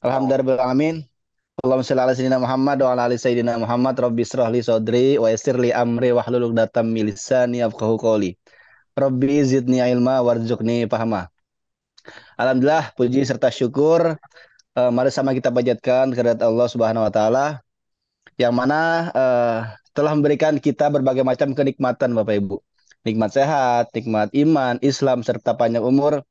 Alhamdulillah alamin. Allahumma shalli ala sayyidina Muhammad wa ala ali sayyidina Muhammad. Rabbi israh li sadri wa yassir li amri wahlul 'uqdatam min lisani yafqahu qawli. Rabbi zidni ilma warzuqni fahma. Alhamdulillah, puji serta syukur mari sama kita panjatkan kehadirat Allah Subhanahu wa taala yang mana telah memberikan kita berbagai macam kenikmatan Bapak Ibu. Nikmat sehat, nikmat iman, Islam serta panjang umur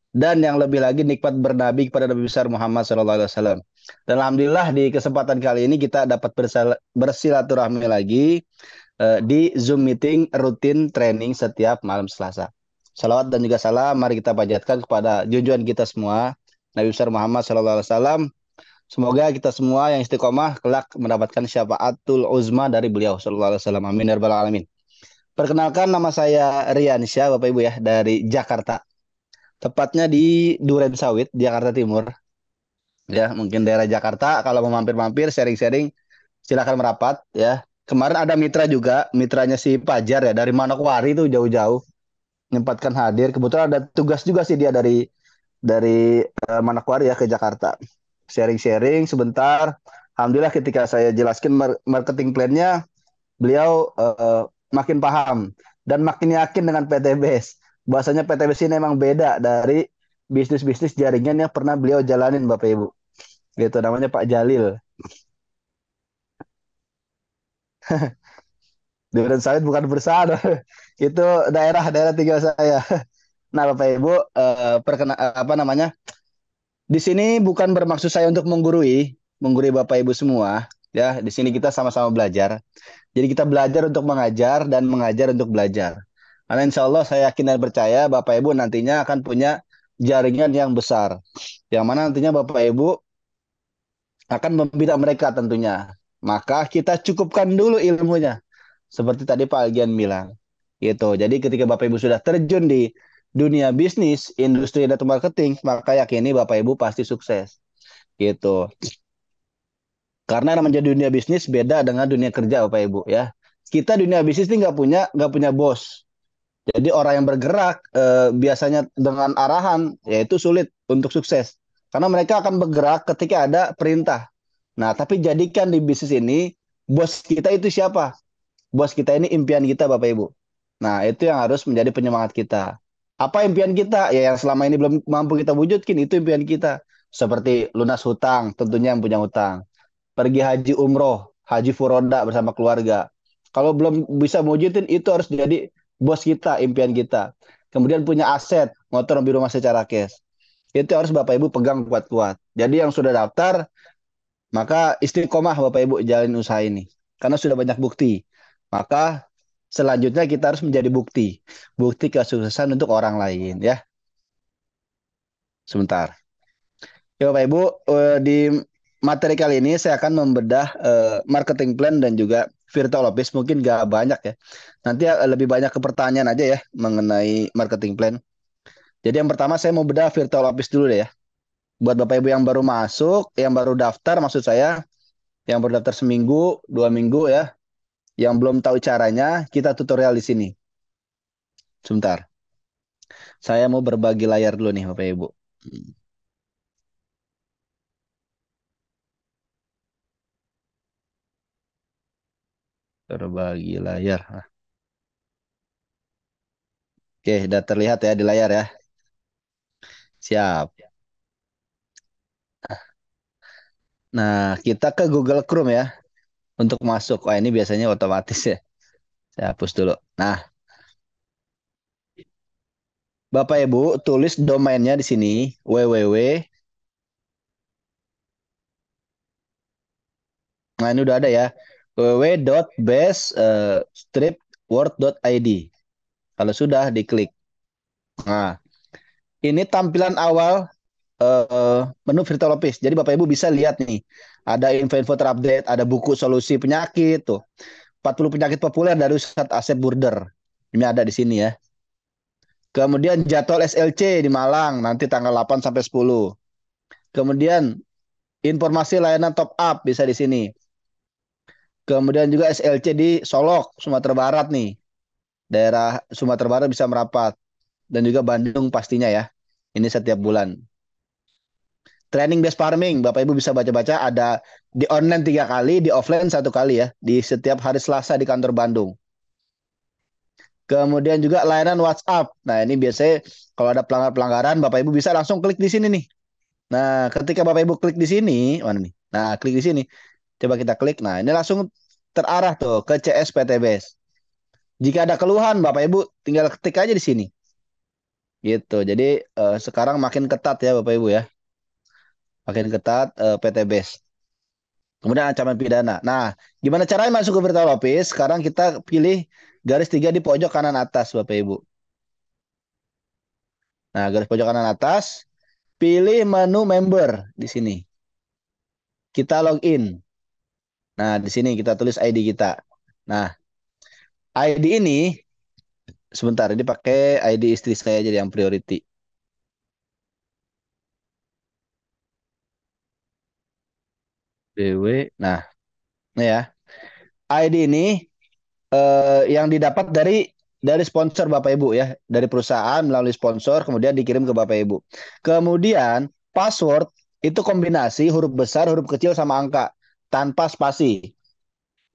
dan yang lebih lagi nikmat bernabi kepada Nabi besar Muhammad SAW. Dan alhamdulillah di kesempatan kali ini kita dapat bersilaturahmi lagi di Zoom meeting rutin training setiap malam Selasa. Salawat dan juga salam mari kita panjatkan kepada junjungan kita semua Nabi besar Muhammad SAW. Semoga kita semua yang istiqomah kelak mendapatkan syafaatul uzma dari beliau SAW. Amin ya rabbal alamin. Perkenalkan nama saya Rian Syah Bapak Ibu ya dari Jakarta. Tepatnya di Duren Sawit, Jakarta Timur. Ya, mungkin daerah Jakarta. Kalau mau mampir-mampir, sharing-sharing, silakan merapat. Ya, kemarin ada mitra juga, mitranya si Pajar ya, dari Manokwari itu jauh-jauh, menyempatkan hadir. Kebetulan ada tugas juga sih dia dari Manokwari ya ke Jakarta. Sharing-sharing sebentar. Alhamdulillah ketika saya jelaskan marketing plan-nya, beliau makin paham dan makin yakin dengan PTBS. Bahasanya PTBS ini memang beda dari bisnis-bisnis jaringan yang pernah beliau jalanin Bapak Ibu. Gitu namanya Pak Jalil. Duren Sawit bukan perusahaan. Itu daerah-daerah tinggal saya. Nah, Bapak Ibu, apa namanya? Di sini bukan bermaksud saya untuk menggurui Bapak Ibu semua. Ya, di sini kita sama-sama belajar. Jadi kita belajar untuk mengajar dan mengajar untuk belajar. Karena insya Allah saya yakin dan percaya Bapak Ibu nantinya akan punya jaringan yang besar. Yang mana nantinya Bapak Ibu akan membina mereka tentunya. Maka kita cukupkan dulu ilmunya. Seperti tadi Pak Algian bilang. Gitu. Jadi ketika Bapak Ibu sudah terjun di dunia bisnis, industri dan marketing, maka yakini Bapak Ibu pasti sukses. Gitu. Karena namanya dunia bisnis beda dengan dunia kerja Bapak Ibu ya. Kita dunia bisnis ini nggak punya bos. Jadi orang yang bergerak biasanya dengan arahan yaitu sulit untuk sukses. Karena mereka akan bergerak ketika ada perintah. Nah, tapi jadikan di bisnis ini bos kita itu siapa? Bos kita ini impian kita Bapak Ibu. Nah, itu yang harus menjadi penyemangat kita. Apa impian kita? Ya yang selama ini belum mampu kita wujudkan itu impian kita. Seperti lunas hutang, tentunya yang punya hutang. Pergi haji umroh, haji furoda bersama keluarga. Kalau belum bisa mewujudin itu harus jadi bos kita, impian kita. Kemudian punya aset, motor, mobil, rumah secara cash. Itu harus Bapak Ibu pegang kuat-kuat. Jadi yang sudah daftar, maka istiqomah Bapak Ibu jalin usaha ini. Karena sudah banyak bukti. Maka selanjutnya kita harus menjadi bukti. Bukti kesuksesan untuk orang lain ya. Sebentar. Ya Bapak Ibu, di materi kali ini saya akan membedah marketing plan dan juga virtual office. Mungkin nggak banyak ya. Nanti lebih banyak ke pertanyaan aja ya mengenai marketing plan. Jadi yang pertama saya mau bedah virtual office dulu deh ya. Buat Bapak Ibu yang baru masuk, yang baru daftar maksud saya, yang baru daftar seminggu, 2 minggu ya, yang belum tahu caranya, kita tutorial di sini. Sebentar. Saya mau berbagi layar dulu nih Bapak Ibu. Berbagi layar. Oke, sudah terlihat ya di layar ya. Siap. Nah, kita ke Google Chrome ya untuk masuk. Wah, ini biasanya otomatis ya. Saya hapus dulu. Nah, Bapak Ibu tulis domainnya di sini www. Nah, ini udah ada ya. www.best-stripword.id. Kalau sudah diklik. Nah, ini tampilan awal menu virtual office. Jadi Bapak Ibu bisa lihat nih. Ada info-info terupdate, ada buku solusi penyakit tuh. 40 penyakit populer dari Ustadz Asep Burder. Ini ada di sini ya. Kemudian jadwal SLC di Malang nanti tanggal 8 sampai 10. Kemudian informasi layanan top up bisa di sini. Kemudian juga SLC di Solok, Sumatera Barat nih. Daerah Sumatera Barat bisa merapat dan juga Bandung pastinya ya. Ini setiap bulan. training based farming. Bapak Ibu bisa baca-baca, ada di online 3 kali, di offline 1 kali ya, di setiap hari Selasa di kantor Bandung. Kemudian juga layanan WhatsApp. Nah, ini biasanya kalau ada pelanggaran, Bapak Ibu bisa langsung klik di sini nih. Nah, ketika Bapak Ibu klik di sini, mana nih? Nah, klik di sini. Coba kita klik. Nah, ini langsung terarah tuh ke CS PTBS. Jika ada keluhan, Bapak Ibu tinggal ketik aja di sini. Gitu. Jadi sekarang makin ketat ya Bapak Ibu ya. Makin ketat PTBS. Kemudian ancaman pidana. Nah, gimana caranya masuk ke virtual office? Sekarang kita pilih garis 3 di pojok kanan atas Bapak Ibu. Nah, garis pojok kanan atas, pilih menu member di sini. Kita login. Nah, di sini kita tulis ID kita. Nah, ID ini sebentar ini pakai ID istri saya jadi yang priority. BW. Nah, ini ya. ID ini yang didapat dari sponsor Bapak Ibu ya, dari perusahaan melalui sponsor kemudian dikirim ke Bapak Ibu. Kemudian password itu kombinasi huruf besar, huruf kecil sama angka tanpa spasi.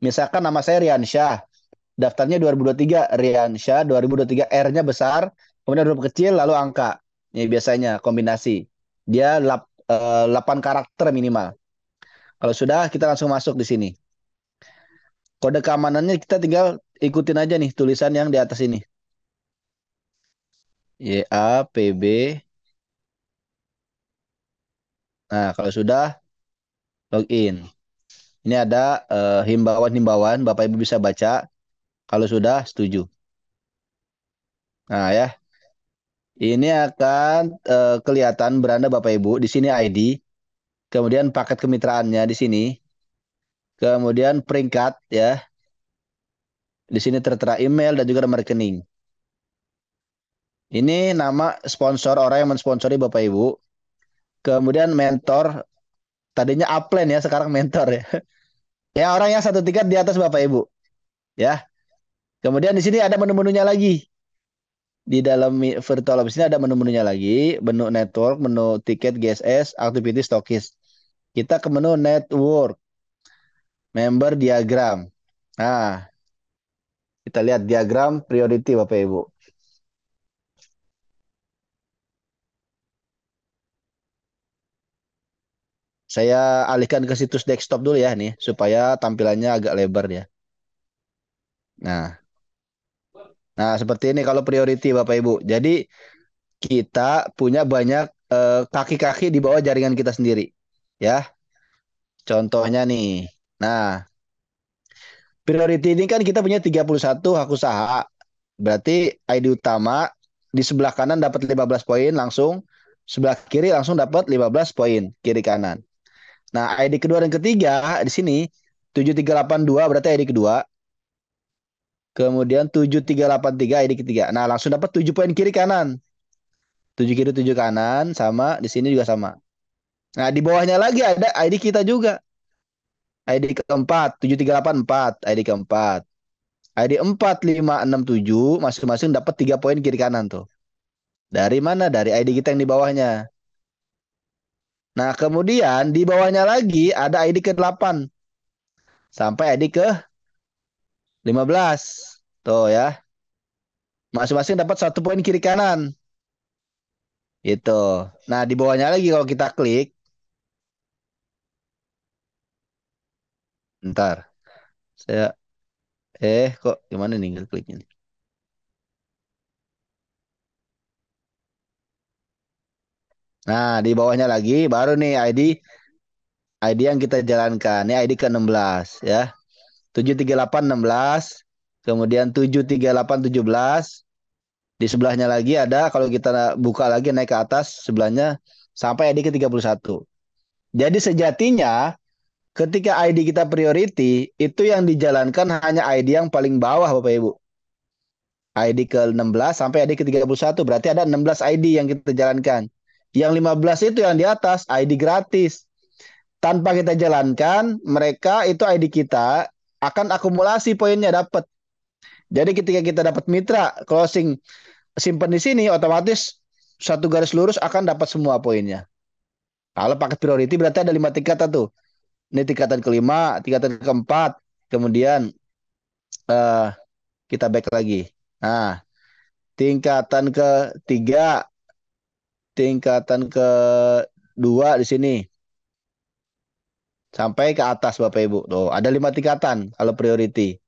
Misalkan nama saya Rian Syah, daftarnya 2023 Rian Syah 2023 R-nya besar, kemudian huruf kecil lalu angka. Ini biasanya kombinasi. Dia 8 karakter minimal. Kalau sudah kita langsung masuk di sini. Kode keamanannya kita tinggal ikutin aja nih tulisan yang di atas ini. YAPB. Nah, kalau sudah login. Ini ada himbauan-himbauan, Bapak Ibu bisa baca. Kalau sudah setuju. Nah, ya. Ini akan kelihatan beranda Bapak Ibu. Di sini ID, kemudian paket kemitraannya di sini, kemudian peringkat ya. Di sini tertera email dan juga nomor rekening. Ini nama sponsor orang yang mensponsori Bapak Ibu. Kemudian mentor, tadinya upline ya, sekarang mentor ya. Ya, orang yang satu tingkat di atas Bapak Ibu. Ya. Kemudian di sini ada menu-menunya lagi. Di dalam virtual office ini ada menu-menunya lagi, menu network, menu tiket GSS, activity stokis. Kita ke menu network, member diagram. Nah, kita lihat diagram priority Bapak Ibu. Saya alihkan ke situs desktop dulu ya nih, supaya tampilannya agak lebar ya. Nah, nah seperti ini kalau priority Bapak Ibu. Jadi kita punya banyak kaki-kaki di bawah jaringan kita sendiri. Ya, contohnya nih. Nah, priority ini kan kita punya 31 hak usaha. Berarti ID utama di sebelah kanan dapat 15 poin langsung, sebelah kiri langsung dapat 15 poin kiri kanan. Nah, ID kedua dan ketiga di sini 7382 berarti ID kedua. Kemudian 7383 ID ketiga. Nah, langsung dapat 7 poin kiri kanan. 7 kiri 7 kanan sama di sini juga sama. Nah, di bawahnya lagi ada ID kita juga. ID keempat 7384 ID keempat. ID 4567 masing-masing dapat 3 poin kiri kanan tuh. Dari mana? Dari ID kita yang di bawahnya. Nah, kemudian di bawahnya lagi ada ID ke-8 sampai ID ke-15. Tuh ya. Masing-masing dapat 1 poin kiri kanan. Itu. Nah, di bawahnya lagi kalau kita klik, ntar saya kok gimana nih kliknya? Nah, di bawahnya lagi baru nih ID yang kita jalankan. Ini ID ke-16 ya. 73816, kemudian 73817. Di sebelahnya lagi ada kalau kita buka lagi naik ke atas sebelahnya sampai ID ke-31. Jadi sejatinya ketika ID kita priority itu yang dijalankan hanya ID yang paling bawah Bapak Ibu. ID ke-16 sampai ID ke-31 berarti ada 16 ID yang kita jalankan. Yang 15 itu yang di atas ID gratis. Tanpa kita jalankan, mereka itu ID kita akan akumulasi poinnya dapat. Jadi ketika kita dapat mitra closing simpan di sini otomatis satu garis lurus akan dapat semua poinnya. Kalau paket priority berarti ada 5 tingkatan tuh. Ini tingkatan kelima, tingkatan keempat, kemudian eh, kita back lagi. Nah, tingkatan ketiga, tingkatan kedua di sini sampai ke atas Bapak Ibu. Tuh, ada 5 tingkatan kalau priority.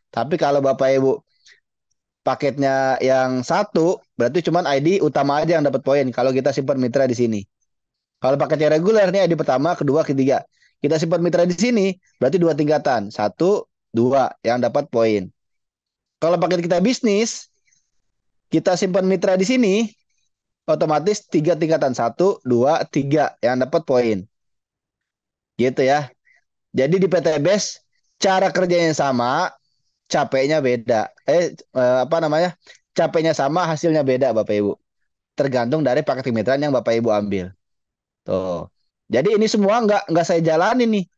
Tapi kalau Bapak Ibu paketnya yang satu, berarti cuman ID utama aja yang dapat poin kalau kita simpan mitra di sini. Kalau paketnya reguler nih ID pertama, kedua, ketiga. Kita simpan mitra di sini, berarti 2 tingkatan. Satu, dua yang dapat poin. Kalau paket kita bisnis, kita simpan mitra di sini, otomatis 3 tingkatan. Satu, dua, tiga yang dapat poin. Gitu ya. Jadi di PTBS cara kerjanya sama, capeknya beda. Apa namanya? Capeknya sama, hasilnya beda Bapak Ibu. Tergantung dari paket kemitraan yang Bapak Ibu ambil. Tuh. Jadi ini semua nggak saya jalanin nih.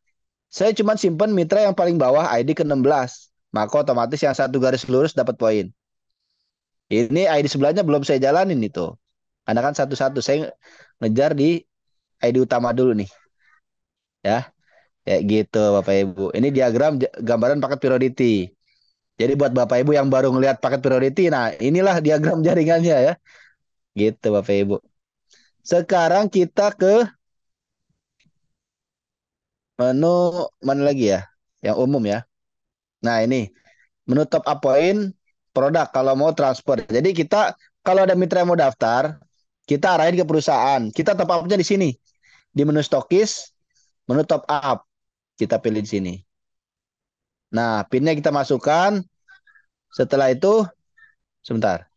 Saya cuma simpan mitra yang paling bawah ID ke-16. Maka otomatis yang satu garis lurus dapat poin. Ini ID sebelahnya belum saya jalanin itu. Karena kan satu-satu saya ngejar di ID utama dulu nih. Ya, kayak gitu Bapak Ibu. Ini diagram gambaran paket priority. Jadi buat Bapak Ibu yang baru ngelihat paket priority, nah inilah diagram jaringannya ya. Gitu Bapak Ibu. Sekarang kita ke menu mana lagi ya? Yang umum ya. Nah ini menu top up point produk kalau mau transfer. Jadi kita kalau ada mitra yang mau daftar, kita arahin ke perusahaan. Kita top up-nya di sini. Di menu stokis, menu top up. Kita pilih di sini. Nah, PIN-nya kita masukkan. Setelah itu, sebentar.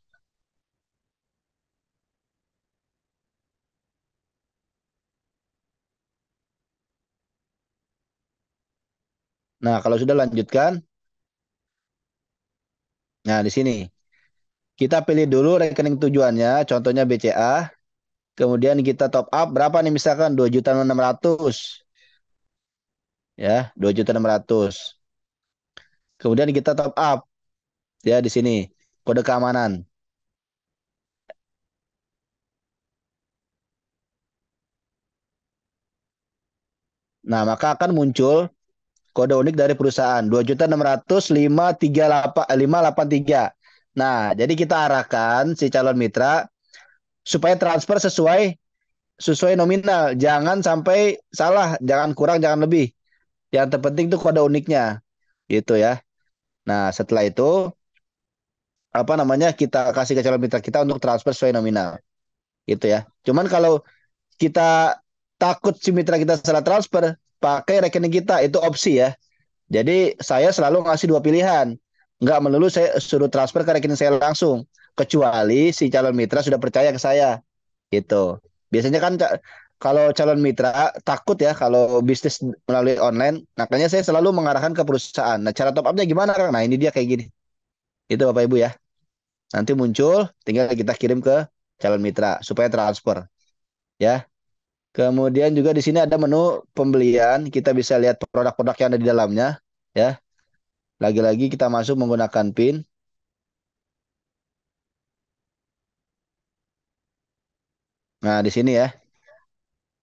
Nah, kalau sudah lanjutkan. Nah, di sini. Kita pilih dulu rekening tujuannya, contohnya BCA. Kemudian kita top up berapa nih misalkan 2.600.000 ya, 2.600.000. Kemudian kita top up ya di sini kode keamanan. Nah, maka akan muncul kode unik dari perusahaan 2.600.538 Nah, jadi kita arahkan si calon mitra supaya transfer sesuai sesuai nominal. Jangan sampai salah, jangan kurang, jangan lebih. Yang terpenting itu kode uniknya. Gitu ya. Nah, setelah itu apa namanya? Kita kasih ke calon mitra kita untuk transfer sesuai nominal. Gitu ya. Cuman kalau kita takut si mitra kita salah transfer, pakai rekening kita itu opsi ya. Jadi saya selalu ngasih dua pilihan. Nggak melulu saya suruh transfer ke rekening saya langsung. Kecuali si calon mitra sudah percaya ke saya. Gitu. Biasanya kan kalau calon mitra takut ya kalau bisnis melalui online. Makanya saya selalu mengarahkan ke perusahaan. Nah cara top up-nya gimana Kang? Nah ini dia kayak gini. Itu Bapak Ibu ya. Nanti muncul tinggal kita kirim ke calon mitra supaya transfer. Ya. Kemudian juga di sini ada menu pembelian. Kita bisa lihat produk-produk yang ada di dalamnya. Ya. Lagi-lagi kita masuk menggunakan PIN. Nah, di sini ya,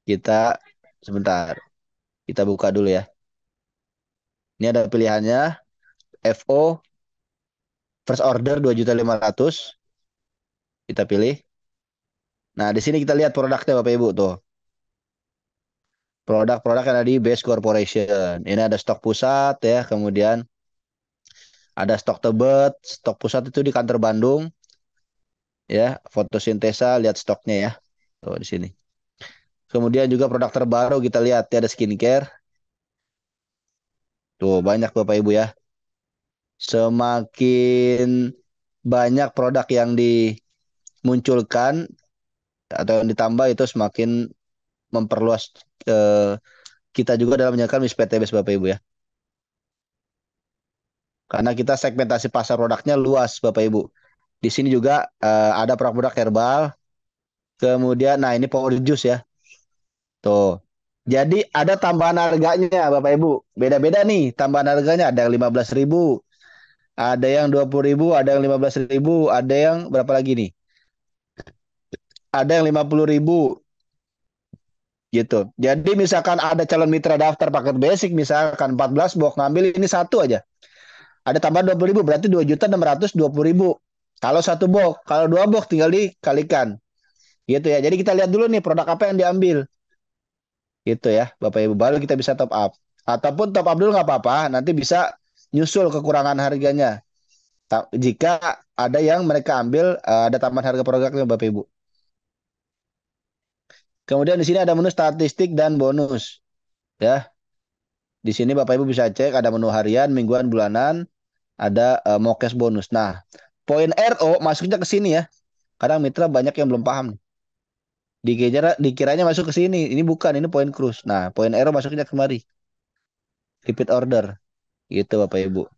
kita sebentar. Kita buka dulu ya. Ini ada pilihannya FO first order 2.500.000. Kita pilih. Nah, di sini kita lihat produknya Bapak Ibu tuh. Produk-produk yang ada di Base Corporation. Ini ada stok pusat ya, kemudian ada stok Tebet, stok pusat itu di kantor Bandung ya, fotosintesa lihat stoknya ya. Tuh di sini. Kemudian juga produk terbaru kita lihat ya ada skincare. Tuh banyak Bapak Ibu ya. Semakin banyak produk yang dimunculkan atau yang ditambah itu semakin memperluas kita juga dalam menjalankan Miss PTBS Bapak Ibu ya. Karena kita segmentasi pasar produknya luas Bapak Ibu. Di sini juga ada produk-produk herbal. Kemudian, nah ini power juice ya. Tuh. Jadi ada tambahan harganya Bapak Ibu. Beda-beda nih tambahan harganya. Ada yang 15.000, ada yang 20.000, ada yang 15.000, ada yang berapa lagi nih? Ada yang 50.000. gitu. Jadi misalkan ada calon mitra daftar paket basic misalkan 14 box ngambil ini satu aja. Ada tambahan 20.000 berarti 2.620.000. Kalau satu box, kalau dua box tinggal dikalikan. Gitu ya. Jadi kita lihat dulu nih produk apa yang diambil. Gitu ya, Bapak Ibu. Baru kita bisa top up. Ataupun top up dulu nggak apa-apa, nanti bisa nyusul kekurangan harganya. Jika ada yang mereka ambil ada tambahan harga produknya Bapak Ibu. Kemudian di sini ada menu statistik dan bonus. Ya, di sini Bapak Ibu bisa cek ada menu harian, mingguan, bulanan, ada Mokes bonus. Nah, poin RO masuknya ke sini ya. Kadang mitra banyak yang belum paham. Dikiranya masuk ke sini. Ini bukan, ini poin cruise. Nah, poin RO masuknya kemari. Repeat order. Gitu Bapak Ibu.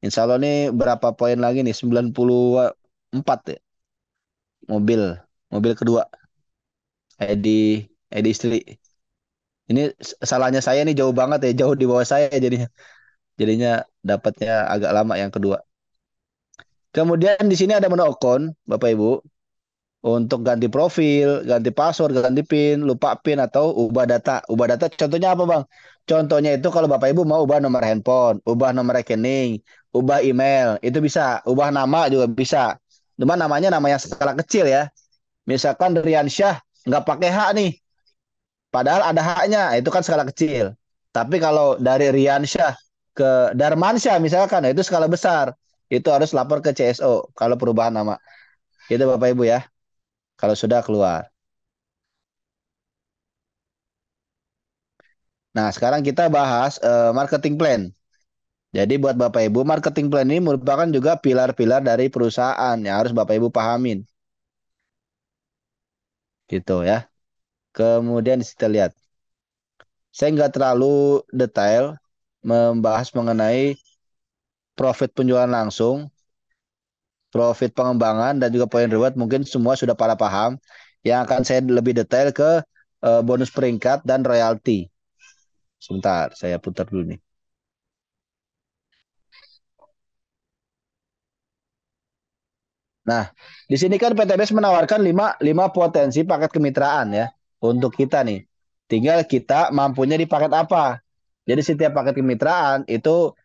Insya Allah nih berapa poin lagi nih? 94 ya. Mobil. Mobil kedua. Edi, Edi istri. Ini salahnya saya nih jauh banget ya. Jauh di bawah saya jadinya. Jadinya dapatnya agak lama yang kedua. Kemudian di sini ada menu akun, Bapak Ibu. Untuk ganti profil, ganti password, ganti PIN, lupa PIN atau ubah data. Ubah data contohnya apa, Bang? Contohnya itu kalau Bapak Ibu mau ubah nomor handphone, ubah nomor rekening, ubah email, itu bisa. Ubah nama juga bisa. Cuma namanya nama yang skala kecil ya. Misalkan Rian Syah nggak pakai H nih, padahal ada H-nya, itu kan skala kecil. Tapi kalau dari Rian Syah ke Darmansyah misalkan, nah itu skala besar. Itu harus lapor ke CSO kalau perubahan nama. Itu Bapak Ibu ya, kalau sudah keluar. Nah, sekarang kita bahas marketing plan. Jadi buat Bapak Ibu, marketing plan ini merupakan juga pilar-pilar dari perusahaan yang harus Bapak Ibu pahamin. Gitu ya. Kemudian kita lihat. Saya nggak terlalu detail membahas mengenai profit penjualan langsung, profit pengembangan, dan juga poin reward. Mungkin semua sudah pada paham. Yang akan saya lebih detail ke bonus peringkat dan royalti. Sebentar, saya putar dulu nih. Nah, di sini kan PTBS menawarkan lima potensi paket kemitraan ya untuk kita nih. Tinggal kita mampunya di paket apa. Jadi setiap paket kemitraan itu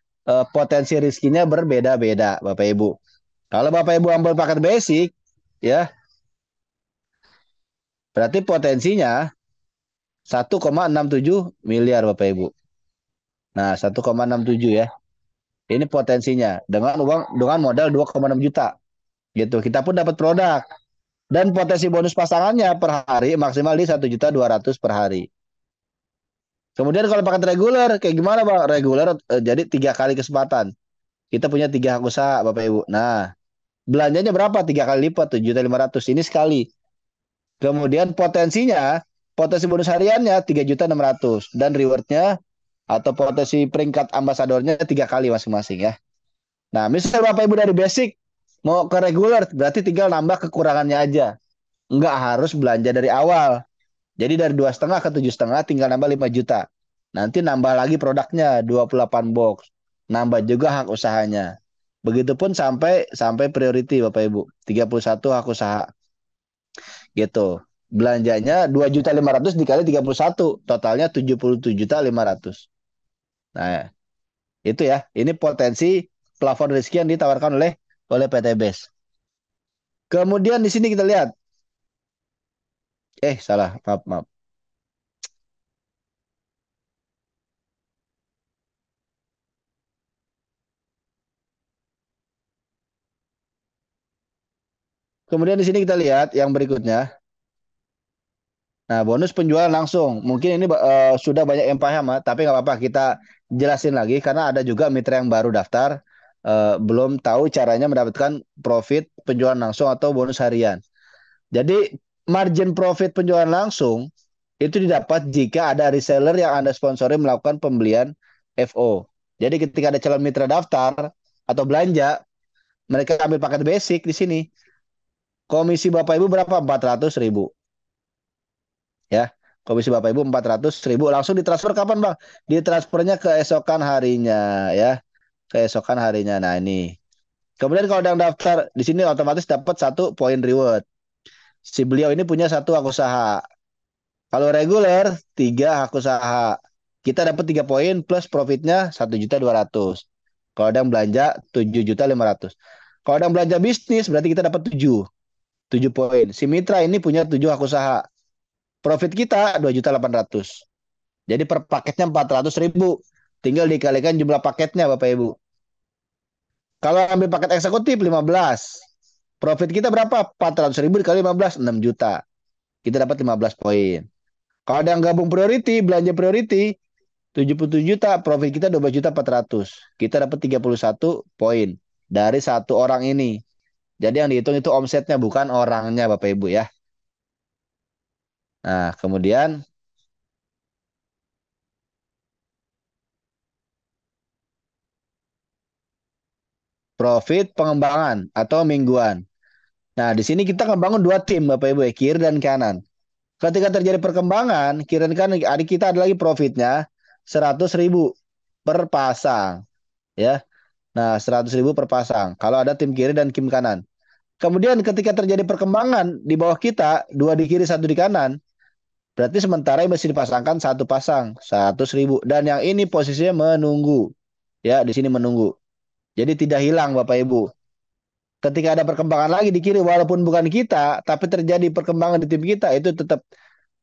potensi rizkinya berbeda-beda, Bapak Ibu. Kalau Bapak Ibu ambil paket basic, ya berarti potensinya 1,67 miliar Bapak Ibu. Nah, 1,67 ya. Ini potensinya dengan modal 2,6 juta. Gitu. Kita pun dapat produk. Dan potensi bonus pasangannya per hari maksimal di 1.200.000 per hari. Kemudian kalau paket reguler, kayak gimana Bang? Reguler jadi 3 kali kesempatan. Kita punya 3 hak usaha Bapak Ibu. Nah, belanjanya berapa? 3 kali lipat, 7.500.000. Ini sekali. Kemudian potensi bonus hariannya 3.600.000. Dan rewardnya atau potensi peringkat ambasadornya 3 kali masing-masing ya. Nah, misal Bapak Ibu dari basic mau ke reguler, berarti tinggal nambah kekurangannya aja. Nggak harus belanja dari awal. Jadi dari 2,5 ke 7,5 tinggal nambah 5 juta. Nanti nambah lagi produknya 28 box. Nambah juga hak usahanya. Begitupun sampai sampai priority Bapak Ibu. 31 hak usaha gitu. Belanjanya 2.500.000 dikali 31, totalnya 77.500. Nah, itu ya. Ini potensi plafon rezeki yang ditawarkan oleh PTBS. Kemudian di sini kita lihat. Salah. Maaf, maaf. Kemudian di sini kita lihat yang berikutnya. Nah, bonus penjualan langsung. Mungkin ini sudah banyak yang paham, tapi nggak apa-apa kita jelasin lagi karena ada juga mitra yang baru daftar, belum tahu caranya mendapatkan profit penjualan langsung atau bonus harian. Jadi margin profit penjualan langsung itu didapat jika ada reseller yang Anda sponsori melakukan pembelian FO. Jadi ketika ada calon mitra daftar atau belanja, mereka ambil paket basic di sini. Komisi Bapak Ibu berapa? 400.000 ya. Komisi Bapak Ibu 400.000 langsung ditransfer kapan Bang? Ditransfernya keesokan harinya ya, keesokan harinya. Nah ini. Kemudian kalau yang daftar di sini otomatis dapat 1 poin reward. Si beliau ini punya 1 hak usaha. Kalau reguler 3 hak usaha. Kita dapat 3 poin plus profitnya 1.200.000. Kalau ada yang belanja 7.500.000. Kalau ada yang belanja bisnis berarti kita dapat 7 poin. Si mitra ini punya 7 hak usaha. Profit kita 2.800.000. Jadi per paketnya 400.000. Tinggal dikalikan jumlah paketnya Bapak Ibu. Kalau ambil paket eksekutif 15. Profit kita berapa? 400.000 dikali 15, 6 juta. Kita dapat 15 poin. Kalau ada yang gabung priority, belanja priority, 77 juta, profit kita 12.400.000. Kita dapat 31 poin dari satu orang ini. Jadi yang dihitung itu omsetnya, bukan orangnya Bapak Ibu ya. Nah, kemudian profit pengembangan atau mingguan. Nah, di sini kita ngebangun dua tim Bapak Ibu ya, kiri dan kanan. Ketika terjadi perkembangan, kiri dan kanan, adik kita ada lagi profitnya 100.000 per pasang. Ya, nah 100.000 per pasang. Kalau ada tim kiri dan tim kanan. Kemudian ketika terjadi perkembangan di bawah kita, dua di kiri, satu di kanan, berarti sementara yang masih dipasangkan satu pasang, 100.000. Dan yang ini posisinya menunggu. Ya, di sini menunggu. Jadi tidak hilang Bapak Ibu. Ketika ada perkembangan lagi di kiri, walaupun bukan kita, tapi terjadi perkembangan di tim kita, itu tetap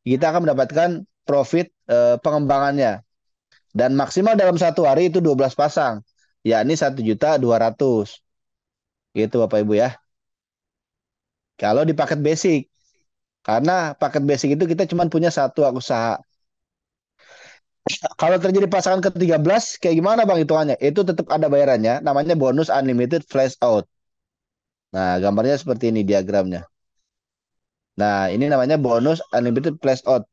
kita akan mendapatkan profit pengembangannya. Dan maksimal dalam satu hari itu 12 pasang, yakni 1.200.000. Gitu Bapak Ibu ya. Kalau di paket basic. Karena paket basic itu kita cuma punya satu usaha. Kalau terjadi pasangan ke-13, kayak gimana Bang hitungannya? Itu tetap ada bayarannya, namanya bonus unlimited flash out. Nah, gambarnya seperti ini diagramnya. Nah, ini namanya bonus unlimited flash out.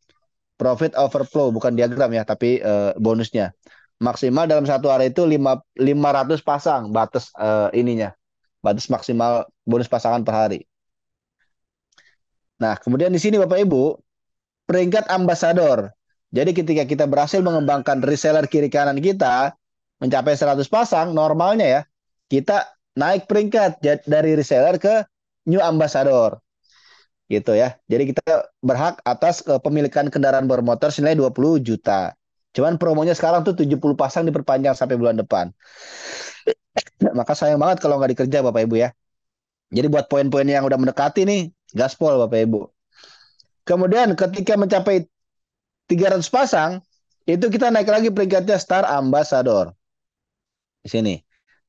Profit overflow, bukan diagram ya, tapi bonusnya. Maksimal dalam satu hari itu 500 pasang batas ininya. Batas maksimal bonus pasangan per hari. Nah, kemudian di sini Bapak Ibu, peringkat ambasador. Jadi ketika kita berhasil mengembangkan reseller kiri kanan kita mencapai 100 pasang, normalnya ya, kita naik peringkat dari reseller ke new ambassador gitu ya. Jadi kita berhak atas kepemilikan kendaraan bermotor senilai 20 juta. Cuman promonya sekarang tuh 70 pasang diperpanjang sampai bulan depan. Maka sayang banget kalau nggak dikerja Bapak Ibu ya. Jadi buat poin-poin yang udah mendekati nih, gaspol Bapak Ibu. Kemudian ketika mencapai 300 pasang, itu kita naik lagi peringkatnya Star Ambassador. Di sini.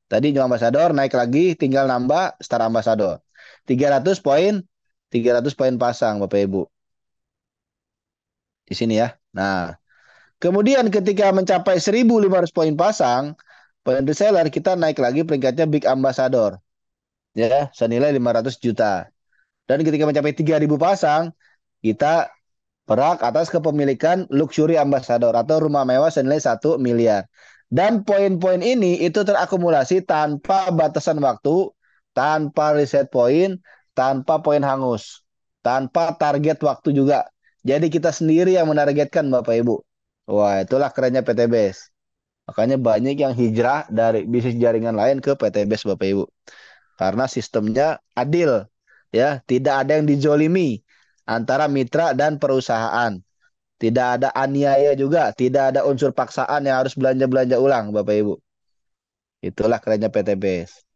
Tadi New Ambassador naik lagi, tinggal nambah Star Ambassador. 300 poin, 300 poin pasang Bapak Ibu. Di sini ya. Nah, kemudian ketika mencapai 1.500 poin pasang, poin reseller kita naik lagi peringkatnya Big Ambassador. Ya, senilai 500 juta. Dan ketika mencapai 3.000 pasang, kita berhak atas kepemilikan luxury ambassador atau rumah mewah senilai 1 miliar. Dan poin-poin ini itu terakumulasi tanpa batasan waktu, tanpa reset poin, tanpa poin hangus, tanpa target waktu juga. Jadi kita sendiri yang menargetkan Bapak Ibu. Wah, itulah kerennya PTBS. Makanya banyak yang hijrah dari bisnis jaringan lain ke PTBS Bapak Ibu. Karena sistemnya adil, ya, tidak ada yang dijolimi antara mitra dan perusahaan. Tidak ada aniaya juga, tidak ada unsur paksaan yang harus belanja-belanja ulang, Bapak Ibu. Itulah kerennya PTBS.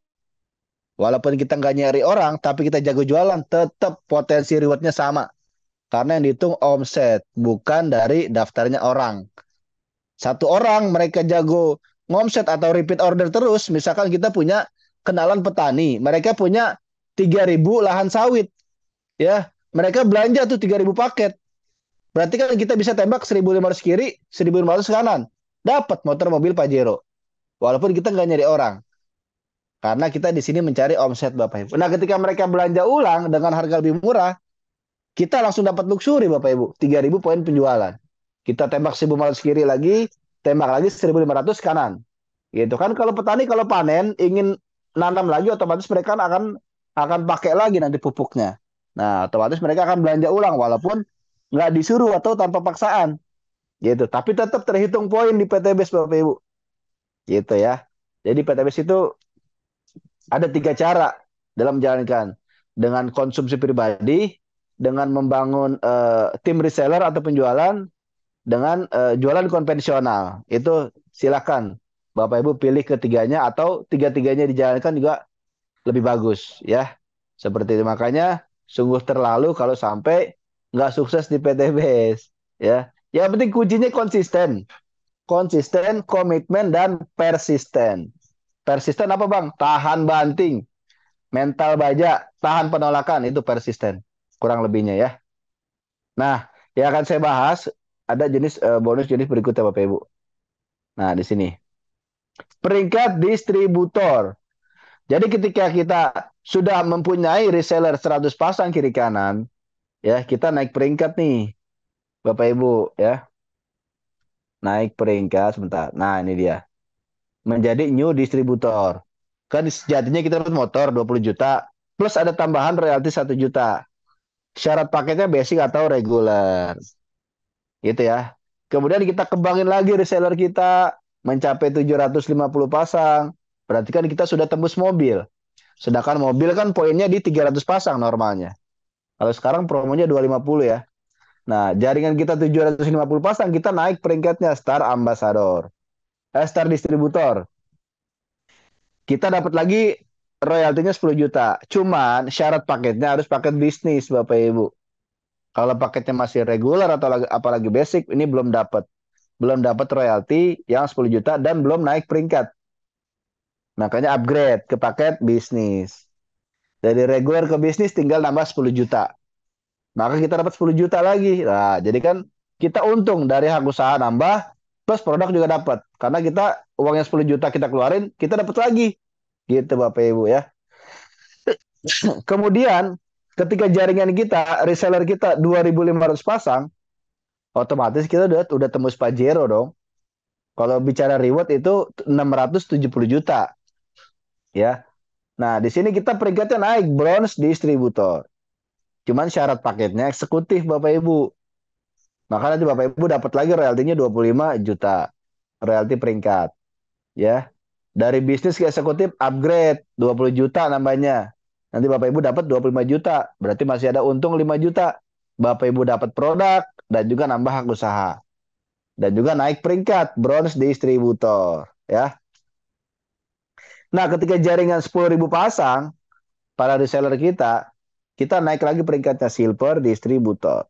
Walaupun kita nggak nyari orang, tapi kita jago jualan, tetap potensi rewardnya sama. Karena yang dihitung omset, bukan dari daftarnya orang. Satu orang mereka jago ngomset atau repeat order terus, misalkan kita punya kenalan petani, mereka punya 3.000 lahan sawit, ya. Mereka belanja tuh 3.000 paket. Berarti kan kita bisa tembak 1.500 kiri, 1.500 kanan. Dapat motor mobil Pajero. Walaupun kita nggak nyari orang. Karena kita di sini mencari omset Bapak Ibu. Nah ketika mereka belanja ulang dengan harga lebih murah, kita langsung dapat luxury Bapak Ibu. 3.000 poin penjualan. Kita tembak 1.500 kiri lagi, tembak lagi 1.500 kanan. Gitu kan kalau petani kalau panen ingin nanam lagi otomatis mereka akan pakai lagi nanti pupuknya. Nah, otomatis mereka akan belanja ulang walaupun nggak disuruh atau tanpa paksaan gitu. Tapi tetap terhitung poin di PTBS Bapak Ibu. Gitu ya. Jadi PTBS itu ada 3 cara dalam menjalankan dengan konsumsi pribadi, dengan membangun tim reseller atau penjualan dengan jualan konvensional. Itu silakan Bapak Ibu pilih ketiganya atau tiga-tiganya dijalankan juga lebih bagus ya. Seperti itu makanya sungguh terlalu kalau sampai nggak sukses di PTBS ya. Yang penting kuncinya konsisten, konsisten, komitmen dan persisten. Persisten apa Bang? Tahan banting, mental baja, tahan penolakan itu persisten. Kurang lebihnya ya. Nah, yang akan saya bahas ada jenis bonus jenis berikutnya Bapak Ibu. Nah, di sini peringkat distributor. Jadi ketika kita sudah mempunyai reseller 100 pasang kiri kanan, ya kita naik peringkat nih, Bapak Ibu, ya. Naik peringkat sebentar. Nah, ini dia. Menjadi new distributor. Kan sejatinya kita dapat motor 20 juta, plus ada tambahan royalti 1 juta. Syarat paketnya basic atau regular. Gitu ya. Kemudian kita kembangin lagi reseller kita mencapai 750 pasang. Berarti kan kita sudah tembus mobil. Sedangkan mobil kan poinnya di 300 pasang normalnya. Kalau sekarang promonya 250 ya. Nah, jaringan kita 750 pasang, kita naik peringkatnya Star Ambassador. Star Distributor. Kita dapat lagi royaltinya 10 juta. Cuman syarat paketnya harus paket bisnis Bapak Ibu. Kalau paketnya masih regular atau apalagi basic, ini belum dapat. Belum dapat royalti yang 10 juta dan belum naik peringkat. Makanya upgrade ke paket bisnis. Dari regular ke bisnis tinggal nambah 10 juta. Maka kita dapat 10 juta lagi. Nah, jadi kan kita untung dari hak usaha nambah, plus produk juga dapat. Karena kita uangnya 10 juta kita keluarin, kita dapat lagi. Gitu Bapak Ibu ya. Kemudian ketika jaringan kita, reseller kita 2.500 pasang, otomatis kita udah tembus Pajero dong. Kalau bicara reward itu 670 juta ya. Nah, di sini kita peringkatnya naik bronze distributor. Cuman syarat paketnya eksekutif Bapak Ibu. Maka nanti Bapak Ibu dapat lagi royaltinya 25 juta. Royalti peringkat. Ya. Dari bisnis ke eksekutif upgrade 20 juta nambahnya. Nanti Bapak Ibu dapat 25 juta. Berarti masih ada untung 5 juta. Bapak Ibu dapat produk dan juga nambah hak usaha. Dan juga naik peringkat bronze distributor. Ya. Nah ketika jaringan 10.000 pasang, para reseller kita naik lagi peringkatnya silver distributor.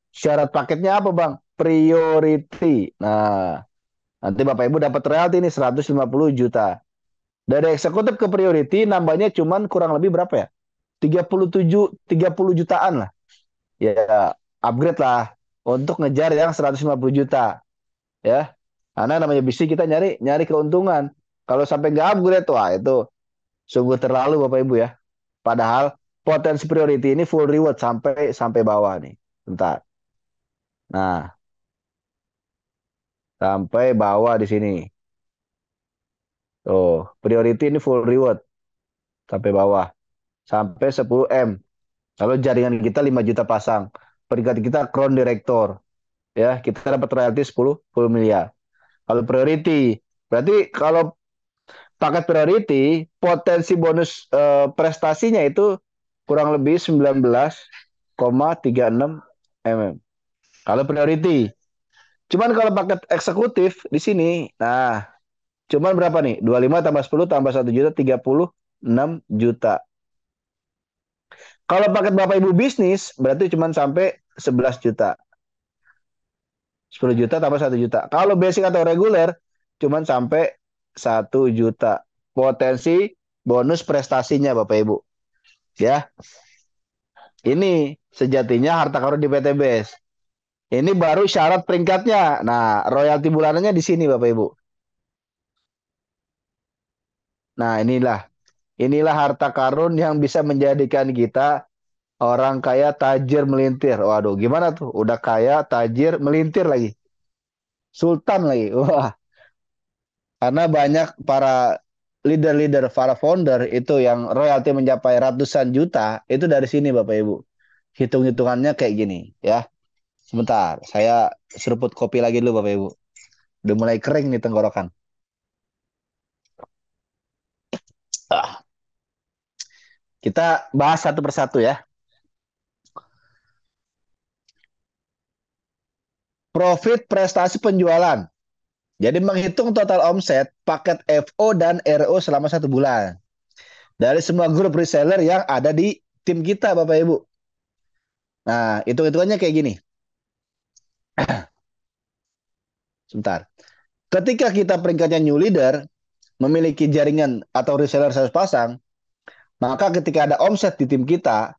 Syarat paketnya apa Bang? Priority. Nah, nanti Bapak Ibu dapat royalti ini 150 juta. Dari eksekutif ke priority nambahnya cuman kurang lebih berapa ya? 30 jutaan lah. Ya, upgrade lah untuk ngejar yang 150 juta, ya. Karena namanya bisnis kita nyari nyari keuntungan. Kalau sampai nggak upgrade, wah itu sungguh terlalu Bapak Ibu ya. Padahal potensi priority ini full reward sampai sampai bawah nih. Bentar. Nah, sampai bawah di sini. Oh, priority ini full reward sampai bawah. Sampai 10 M. Kalau jaringan kita 5 juta pasang. Peringkat kita Crown Director. Ya, kita dapat royalti 10 miliar. Kalau priority, berarti kalau paket priority, potensi bonus prestasinya itu kurang lebih 19,36 mm. Kalau priority. Cuman kalau paket eksekutif di sini, nah, cuman berapa nih? 25 tambah 10 tambah 1 juta, 36 juta. Kalau paket Bapak Ibu bisnis, berarti cuman sampai 11 juta. 10 juta tambah 1 juta. Kalau basic atau reguler, cuman sampai 1 juta. Potensi bonus prestasinya Bapak Ibu. Ya, ini sejatinya harta karun di PTBS. Ini baru syarat peringkatnya. Nah, royalti bulanannya di sini Bapak Ibu. Nah, inilah harta karun yang bisa menjadikan kita orang kaya tajir melintir. Waduh, gimana tuh? Udah kaya, tajir, melintir lagi. Sultan lagi. Wah, karena banyak para leader-leader, para founder itu yang royalti mencapai ratusan juta, itu dari sini Bapak Ibu. Hitung-hitungannya kayak gini ya. Sebentar, saya seruput kopi lagi dulu Bapak Ibu. Udah mulai kering nih tenggorokan. Ah, kita bahas satu persatu ya. Profit prestasi penjualan. Jadi menghitung total omset, paket FO dan RO selama 1 bulan. Dari semua grup reseller yang ada di tim kita, Bapak Ibu. Nah, hitung-hitungannya kayak gini. Sebentar. Ketika kita peringkatnya new leader, memiliki jaringan atau reseller 100 pasang, maka ketika ada omset di tim kita,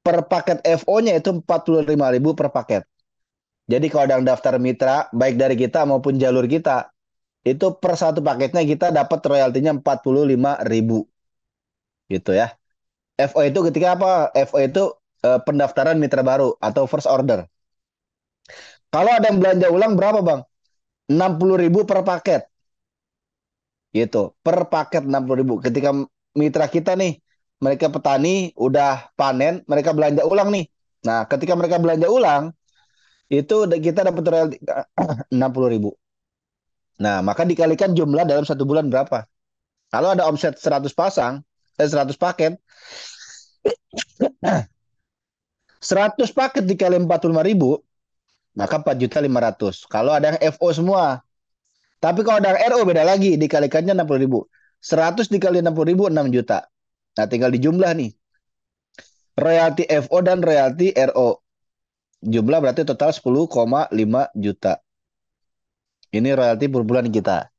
per paket FO-nya itu 45.000 per paket. Jadi kalau ada yang daftar mitra, baik dari kita maupun jalur kita, itu per satu paketnya kita dapat royaltinya 45.000 gitu ya. FO itu ketika apa? FO itu pendaftaran mitra baru atau first order. Kalau ada yang belanja ulang berapa Bang? 60.000 per paket gitu. Per paket 60.000. Ketika mitra kita nih, mereka petani udah panen, mereka belanja ulang nih. Nah, ketika mereka belanja ulang, itu kita dapat royalti 60.000. Nah, maka dikalikan jumlah dalam 1 bulan berapa? Kalau ada omset 100 pasang, 100 paket, 100 paket dikali 45.000, maka 4.500.000. Kalau ada yang FO semua. Tapi kalau ada yang RO beda lagi, dikalikannya 60.000. 100 dikali 60.000, 6 juta. Nah, tinggal dijumlah nih. Royalti FO dan royalti RO. Jumlah berarti total 10,5 juta. Ini royalti per bulan kita.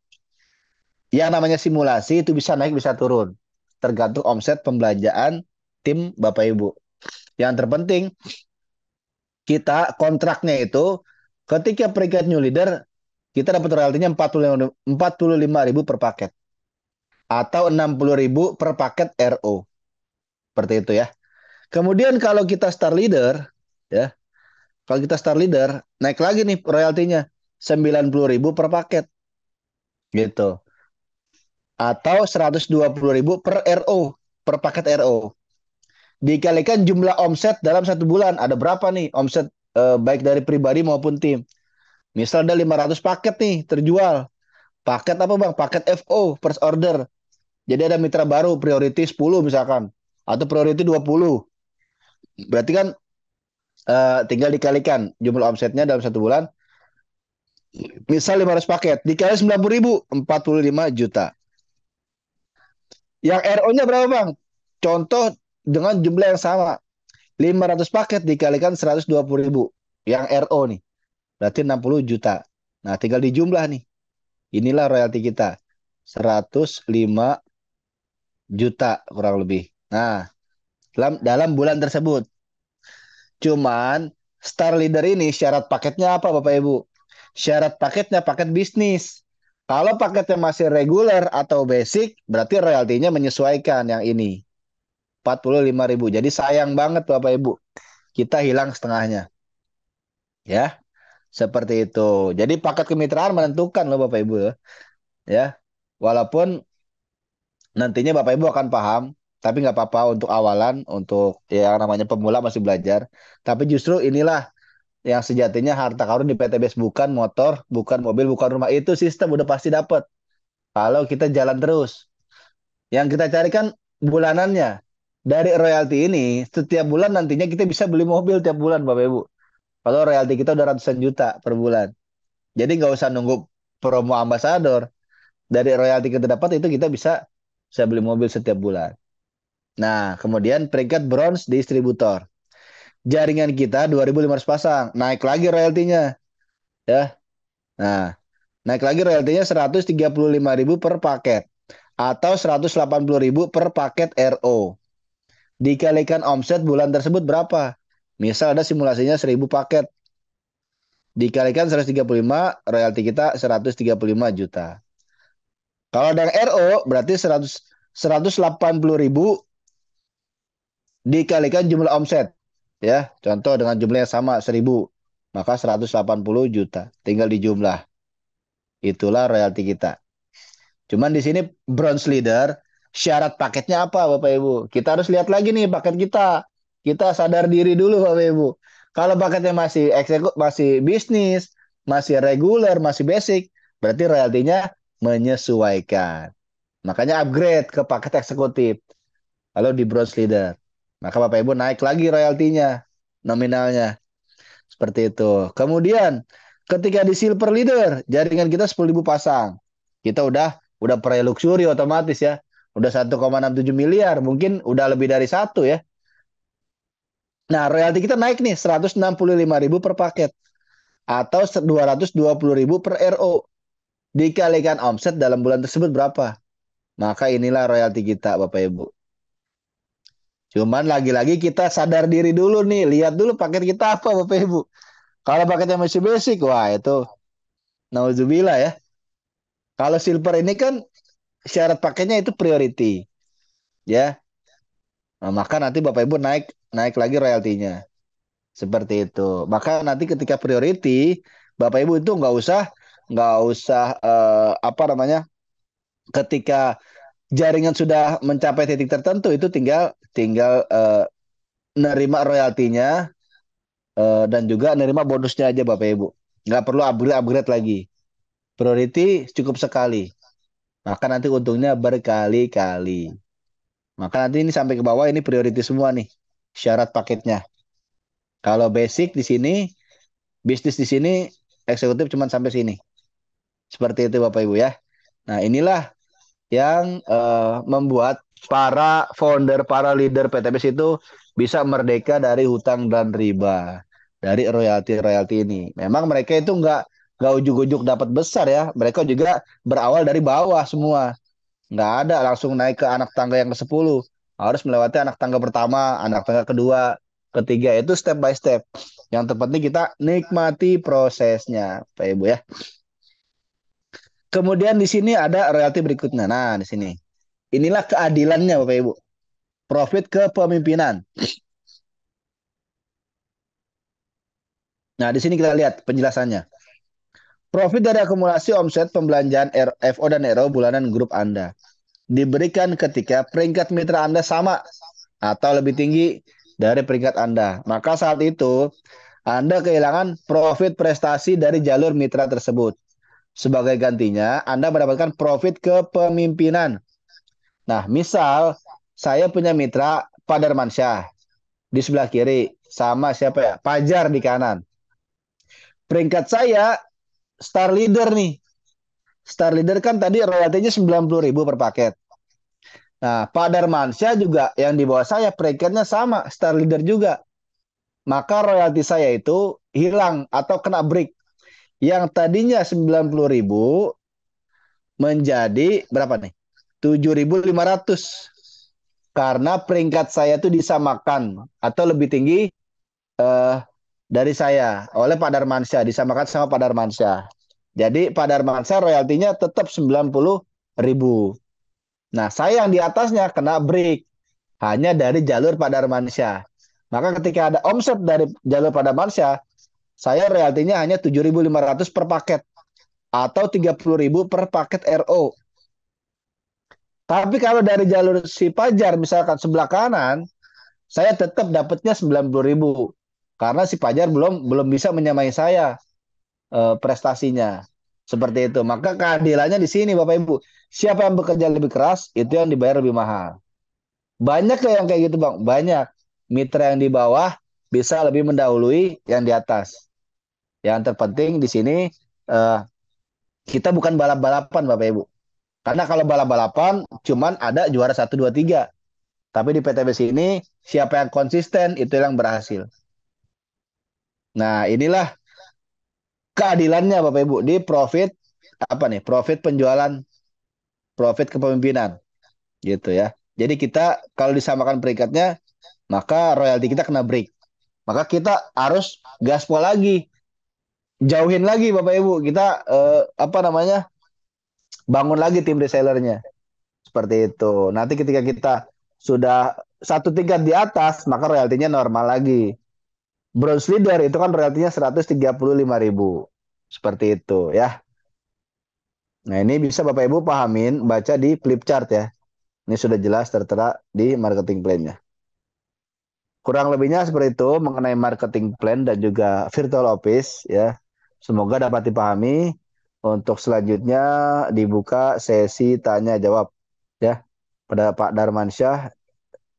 Yang namanya simulasi itu bisa naik, bisa turun. Tergantung omset pembelanjaan tim Bapak Ibu. Yang terpenting, kita kontraknya itu ketika peringkat new leader, kita dapat royaltinya 45.000 per paket. Atau 60.000 per paket RO. Seperti itu ya. Kemudian kalau kita star leader, ya, kalau kita star leader, naik lagi nih royaltinya 90.000 per paket. Gitu. Atau 120.000 per RO, per paket RO. Dikalikan jumlah omset dalam 1 bulan. Ada berapa nih omset baik dari pribadi maupun tim. Misal ada 500 paket nih terjual. Paket apa Bang? Paket FO, first order. Jadi ada mitra baru, priority 10 misalkan. Atau priority 20. Berarti kan tinggal dikalikan jumlah omsetnya dalam 1 bulan. Misal 500 paket, dikali 90.000, 45 juta. Yang RO-nya berapa Bang? Contoh dengan jumlah yang sama. 500 paket dikalikan 120.000. Yang RO nih. Berarti 60 juta. Nah, tinggal dijumlah nih. Inilah royalti kita. 105 juta kurang lebih. Nah, dalam bulan tersebut. Cuman Star Leader ini syarat paketnya apa Bapak Ibu? Syarat paketnya paket bisnis. Kalau paketnya masih reguler atau basic, berarti royaltinya menyesuaikan yang ini. 45.000. Jadi sayang banget Bapak Ibu. Kita hilang setengahnya. Ya, seperti itu. Jadi paket kemitraan menentukan loh Bapak Ibu. Ya, walaupun nantinya Bapak Ibu akan paham, tapi nggak apa-apa untuk awalan, untuk yang namanya pemula masih belajar. Tapi justru inilah yang sejatinya harta karun di PTBS, bukan motor, bukan mobil, bukan rumah. Itu sistem udah pasti dapat. Kalau kita jalan terus. Yang kita cari kan bulanannya. Dari royalti ini, setiap bulan nantinya kita bisa beli mobil tiap bulan, Bapak Ibu. Kalau royalti kita udah ratusan juta per bulan. Jadi nggak usah nunggu promo ambasador. Dari royalti kita dapat itu kita bisa beli mobil setiap bulan. Nah, kemudian peringkat bronze distributor. Jaringan kita 2.500 pasang. Naik lagi royaltinya. Ya. Nah, naik lagi royaltinya 135.000 per paket. Atau 180.000 per paket RO. Dikalikan omset bulan tersebut berapa? Misal ada simulasinya 1.000 paket. Dikalikan 135, royalti kita 135 juta. Kalau ada yang RO, berarti 180.000 dikalikan jumlah omset. Ya, contoh dengan jumlah yang sama 1.000, maka 180 juta. Tinggal dijumlah. Itulah royalti kita. Cuman di sini bronze leader, syarat paketnya apa Bapak Ibu? Kita harus lihat lagi nih paket kita. Kita sadar diri dulu Bapak Ibu. Kalau paketnya masih masih bisnis, masih reguler, masih basic, berarti royaltinya menyesuaikan. Makanya upgrade ke paket eksekutif. Kalau di bronze leader, maka Bapak Ibu naik lagi royaltinya, nominalnya. Seperti itu. Kemudian ketika di silver leader, jaringan kita 10.000 pasang. Kita udah pre-luxury otomatis ya. Udah 1,67 miliar, mungkin udah lebih dari satu ya. Nah, royalti kita naik nih 165.000 per paket atau 220.000 per RO. Dikalikan omset dalam bulan tersebut berapa? Maka inilah royalti kita, Bapak Ibu. Cuman lagi-lagi kita sadar diri dulu nih, lihat dulu paket kita apa, Bapak Ibu. Kalau paketnya masih basic, wah itu nauzubillah ya. Kalau silver ini kan syarat paketnya itu priority, ya. Nah, maka nanti Bapak Ibu naik naik lagi royaltinya. Seperti itu. Maka nanti ketika priority, Bapak Ibu itu nggak usah apa namanya? Ketika jaringan sudah mencapai titik tertentu itu tinggal tinggal nerima royaltinya dan juga nerima bonusnya aja Bapak Ibu. Nggak perlu upgrade-upgrade lagi. Priority cukup sekali. Maka nanti untungnya berkali-kali. Maka nanti ini sampai ke bawah ini priority semua nih syarat paketnya. Kalau basic di sini, bisnis di sini, eksekutif cuma sampai sini. Seperti itu Bapak Ibu ya. Nah, inilah yang membuat para founder, para leader PTBS itu bisa merdeka dari hutang dan riba, dari royalti-royalti ini. Memang mereka itu nggak ujuk-ujuk dapat besar ya. Mereka juga berawal dari bawah semua. Nggak ada langsung naik ke anak tangga yang ke-10. Harus melewati anak tangga pertama, anak tangga kedua, ketiga. Itu step by step. Yang terpenting kita nikmati prosesnya, Pak Ibu ya. Kemudian di sini ada royalti berikutnya. Nah, di sini. Inilah keadilannya Bapak Ibu. Profit kepemimpinan. Nah, di sini kita lihat penjelasannya. Profit dari akumulasi omset pembelanjaan FO dan RO bulanan grup Anda diberikan ketika peringkat mitra Anda sama atau lebih tinggi dari peringkat Anda. Maka saat itu Anda kehilangan profit prestasi dari jalur mitra tersebut. Sebagai gantinya, Anda mendapatkan profit kepemimpinan. Nah, misal saya punya mitra Pak Darmansyah di sebelah kiri, sama siapa ya? Pajar di kanan. Peringkat saya Star Leader nih. Star Leader kan tadi royaltinya 90.000 per paket. Nah, Pak Darmansyah juga yang di bawah saya peringkatnya sama, Star Leader juga. Maka royalti saya itu hilang atau kena break. Yang tadinya 90.000 menjadi berapa nih? 7.500. Karena peringkat saya itu disamakan atau lebih tinggi eh, dari saya oleh Pak Darmansyah, disamakan sama Pak Darmansyah. Jadi Pak Darmansyah royaltinya tetap 90.000. Nah, saya yang di atasnya kena break hanya dari jalur Pak Darmansyah. Maka ketika ada omset dari jalur Pak Darmansyah, saya royaltinya hanya 7.500 per paket atau 30.000 per paket RO. Tapi kalau dari jalur si Pajar misalkan sebelah kanan, saya tetap dapatnya 90.000 karena si Pajar belum belum bisa menyamai saya prestasinya. Seperti itu. Maka keadilannya di sini Bapak Ibu. Siapa yang bekerja lebih keras, itu yang dibayar lebih mahal. Banyak yang kayak gitu Bang. Banyak. Mitra yang di bawah bisa lebih mendahului yang di atas. Yang terpenting di sini eh, kita bukan balap-balapan Bapak Ibu. Karena kalau balap-balapan cuman ada juara satu 2 3. Tapi di PTBS ini siapa yang konsisten itu yang berhasil. Nah, inilah keadilannya Bapak Ibu di profit apa nih? Profit penjualan, profit kepemimpinan gitu ya. Jadi kita kalau disamakan peringkatnya, maka royalti kita kena break. Maka kita harus gaspol lagi, jauhin lagi Bapak Ibu. Kita apa namanya? Bangun lagi tim resellernya. Seperti itu. Nanti ketika kita sudah satu tingkat di atas, maka royaltinya normal lagi. Bronze leader itu kan royaltinya 135.000. Seperti itu ya. Nah, ini bisa Bapak Ibu pahamin, baca di flip chart ya. Ini sudah jelas tertera di marketing plan-nya. Kurang lebihnya seperti itu mengenai marketing plan dan juga virtual office ya. Semoga dapat dipahami. Untuk selanjutnya dibuka sesi tanya jawab ya. Pada Pak Darmansyah,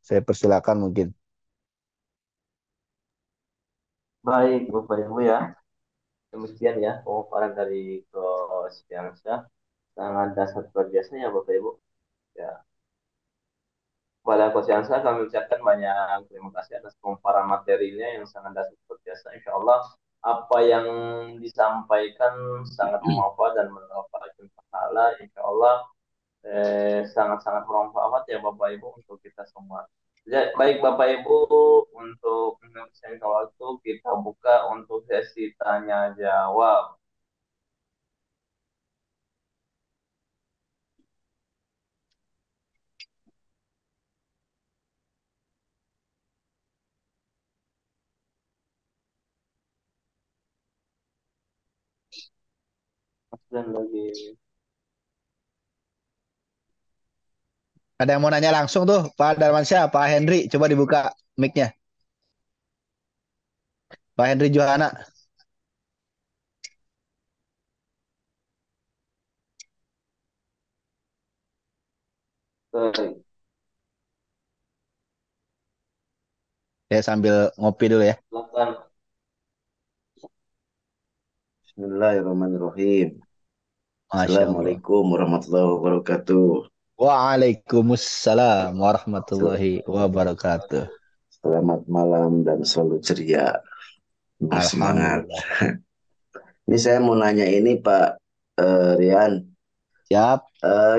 saya persilakan mungkin. Baik, Bapak Ibu ya. Demikian ya pemaparan dari Coach Fiansyah. Sangat dasar luar biasa ya Bapak Ibu. Ya, kepada Coach Fiansyah kami ucapkan banyak terima kasih atas pemaparan materinya yang sangat dasar luar biasa. Insya Allah apa yang disampaikan sangat bermanfaat dan mendapatkan pahala. Insya Allah sangat-sangat bermanfaat ya Bapak Ibu untuk kita semua. Baik Bapak Ibu, untuk menyelesaikan waktu kita buka untuk sesi tanya jawab. Dan lagi Ada yang mau nanya langsung tuh, Pak Darmansyah, Pak Henry, coba dibuka mic-nya. Pak Henry Johana. baik, Ya sambil ngopi dulu ya. silakan. Bismillahirrahmanirrahim. Masya Allah. Assalamualaikum warahmatullahi wabarakatuh. Waalaikumsalam Sel- warahmatullahi wabarakatuh. Selamat malam dan selalu ceria, penuh semangat. Alhamdulillah. Ini saya mau nanya ini Pak Rian, Siap.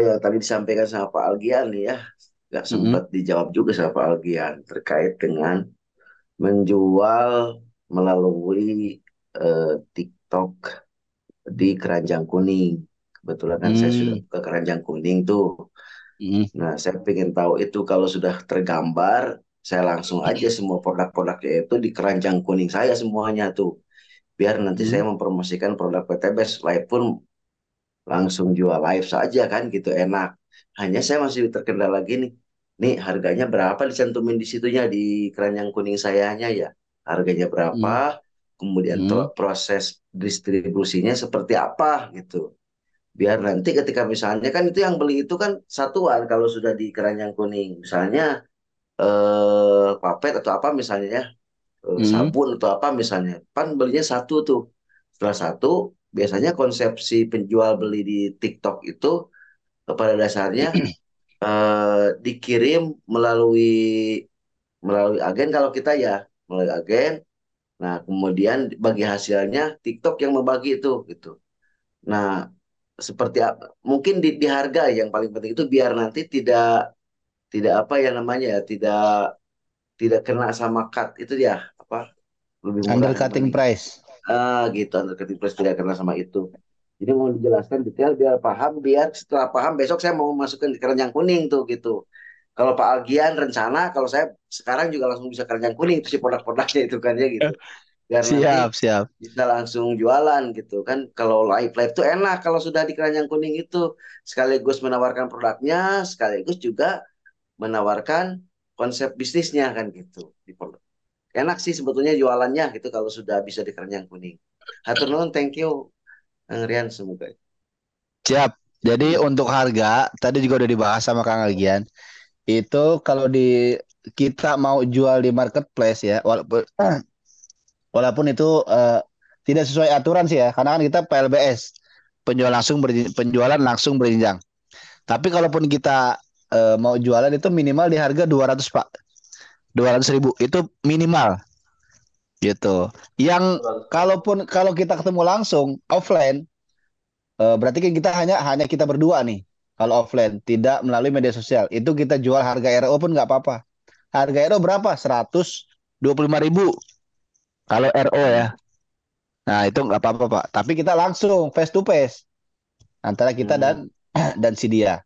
yang tadi disampaikan sama Pak Algian nih ya, nggak Mm-mm. sempat dijawab juga sama Pak Algian terkait dengan menjual melalui TikTok di Keranjang Kuning. Kebetulan kan saya sudah Mm. buka Keranjang Kuning tuh. Mm. Nah, saya pengen tahu itu kalau sudah tergambar, saya langsung aja semua produk-produknya itu di keranjang kuning saya semuanya tuh. Biar nanti saya Mm. mempromosikan produk PTBS live pun langsung jual live saja kan gitu enak. Hanya saya masih terkendala gini. Nih harganya berapa dicantumin di situnya di keranjang kuning sayanya ya. Harganya berapa, Mm. kemudian Mm. proses distribusinya seperti apa gitu. Biar nanti ketika misalnya kan itu yang beli itu kan satuan kalau sudah di keranjang kuning. Misalnya papet atau apa misalnya ya, Mm. sabun atau apa misalnya. Pan belinya satu tuh. Setelah satu, biasanya konsepsi penjual beli di TikTok itu pada dasarnya dikirim melalui melalui agen kalau kita ya melalui agen. Nah, kemudian bagi hasilnya TikTok yang membagi itu gitu. Nah, seperti apa? Mungkin di harga yang paling penting itu biar nanti tidak tidak apa ya namanya ya tidak kena sama cut itu ya apa lebih murah yang mana Undercutting gitu. price. Gitu undercutting price tidak kena sama itu. Jadi mau dijelaskan detail biar paham biar setelah paham besok saya mau masukin di keranjang kuning tuh gitu. Kalau Pak Algian rencana kalau saya sekarang juga langsung bisa keranjang kuning itu si produk-produknya itu kan ya gitu. Biar nanti Siap, siap. bisa langsung jualan gitu kan. Kalau live live tuh enak kalau sudah di keranjang kuning itu sekaligus menawarkan produknya sekaligus juga menawarkan konsep bisnisnya kan gitu. Enak sih sebetulnya jualannya gitu kalau sudah bisa di keranjang kuning. Hatur nuhun, thank you, Kang Rian semoga. Siap. Jadi untuk harga, tadi juga udah dibahas sama Kang Agian. Itu kalau di kita mau jual di marketplace ya, walaupun itu tidak sesuai aturan sih ya, karena kan kita PLBS, penjualan langsung berjenjang. Tapi kalaupun kita mau jualan itu minimal di harga 200 Pak, 200.000 itu minimal gitu. Yang kalau kita ketemu langsung offline, berarti kan kita hanya hanya kita berdua nih. Kalau offline tidak melalui media sosial, itu kita jual harga RO pun nggak apa-apa. Harga RO berapa? 125.000 kalau RO ya. Hmm. Nah, itu nggak apa-apa, Pak. Tapi kita langsung face to face antara kita Hmm. dan si dia.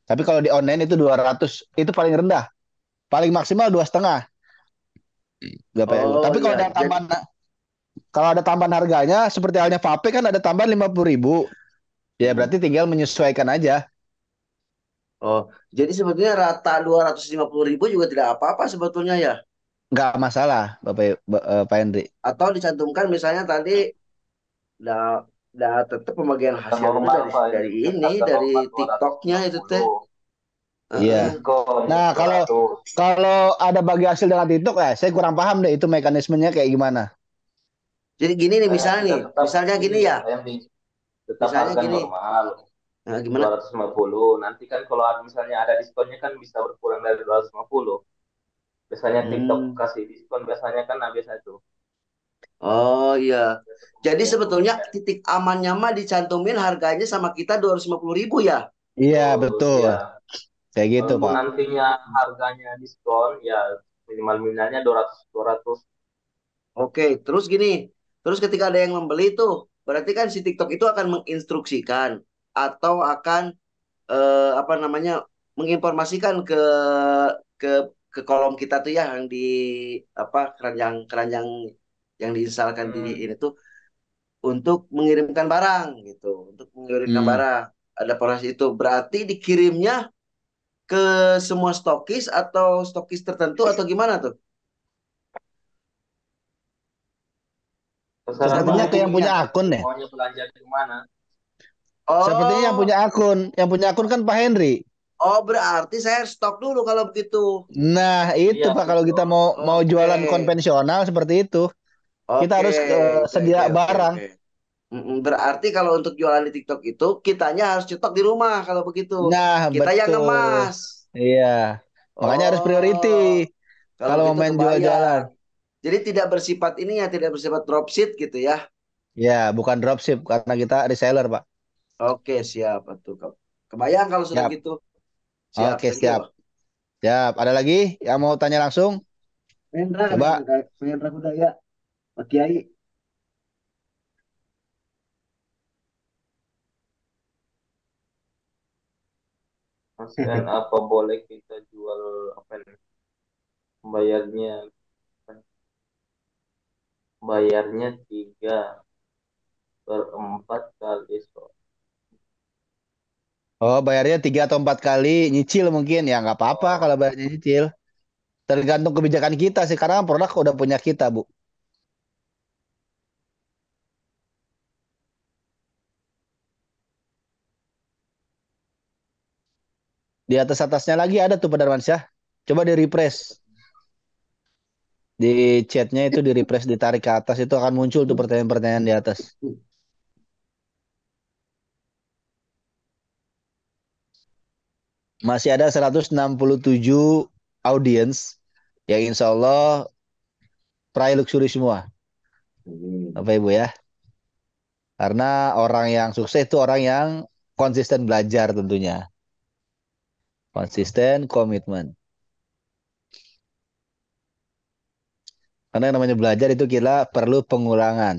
Tapi kalau di online itu 200, itu paling rendah. Paling maksimal 2,5. Bapak Ibu. Oh Tapi iya, jadi kalau ada tambahan harganya seperti halnya Vape kan ada tambahan 50.000. Ya hmm. berarti tinggal menyesuaikan aja. Oh, jadi sebetulnya rata 250.000 juga tidak apa-apa sebetulnya ya. Nggak masalah, Pak Hendri. Atau dicantumkan misalnya tadi da, tetap pembagian Harga hasil itu normal dari Pak ini dari kan ini harga dari normal TikToknya itu teh. 250. Iya. Diskon Nah, kalau 100. kalau ada bagi hasil dengan TikTok ya, saya kurang paham deh itu mekanismenya kayak gimana. Jadi gini nih Saya misalnya kita nih, tetap misalnya ini gini ya, yang di tetap misalnya harga gini, normal nah, gimana? 250. Nanti kan kalau misalnya ada diskonnya kan bisa berkurang dari 250. Biasanya TikTok Hmm. kasih diskon biasanya kan, nah biasa itu. Oh iya. Jadi sebetulnya Pembelian. titik amannya mah dicantumin harganya sama kita 250.000 ya. Iya, Terus betul. ya, Kayak gitu, walaupun Pak. nantinya harganya diskon, ya minimal minimalnya 200 200. Oke, terus gini. Terus ketika ada yang membeli tuh, berarti kan si TikTok itu akan menginstruksikan atau akan apa namanya menginformasikan ke ke kolom kita tuh ya yang di apa keranjang keranjang yang diinstalkan di Hmm. ini tuh untuk mengirimkan barang gitu, untuk mengirimkan Hmm. barang. Ada proses itu. Berarti dikirimnya ke semua stokis atau stokis tertentu atau gimana tuh? Terserah Sepertinya Bang ke yang Hmm. ini punya aja, akun deh. maunya belanja di mana. Sepertinya yang Oh, punya akun. Yang punya akun kan Pak Henry. oh berarti saya harus stok dulu kalau begitu. Nah, itu Iya Pak kalau kita betul. mau mau Oke, jualan konvensional seperti itu, kita oke, harus oke, sedia oke, oke, barang. oke. Berarti kalau untuk jualan di TikTok itu kitanya harus cetok di rumah kalau begitu. Nah, Kita yang betul. ngemas. Iya. Makanya harus priority Oh, kalau kalau mau gitu main jual-jualan. kebayang. Jadi tidak bersifat ini ya, tidak bersifat dropship gitu ya. Ya, bukan dropship karena kita reseller, Pak. Oke, siap tuh. Kebayang kalau sudah Siap. gitu. Siap, Oke, thank you. siap. Siap. Ada lagi yang mau tanya langsung? Hendra, Coba. Hendra Kudaya, Pak Kiai. Mas kan apa boleh kita jual apa nih? Bayarnya bayarnya 3/4 kali so. Oh, bayarnya 3 atau 4 kali nyicil mungkin. Ya, nggak apa-apa kalau Oh, bayarnya nyicil. Tergantung kebijakan kita sih. Karena kan produk udah punya kita, Bu. Di atas-atasnya lagi ada tuh, Pak Darmansyah. Coba di refresh. Di chatnya itu di refresh, ditarik ke atas. Itu akan muncul tuh pertanyaan-pertanyaan di atas. Masih ada 167 audiens yang insya Allah prai luxury semua, Bapak Ibu ya. Karena orang yang sukses itu orang yang konsisten belajar tentunya. Konsisten, komitmen. Karena yang namanya belajar itu kita perlu pengulangan.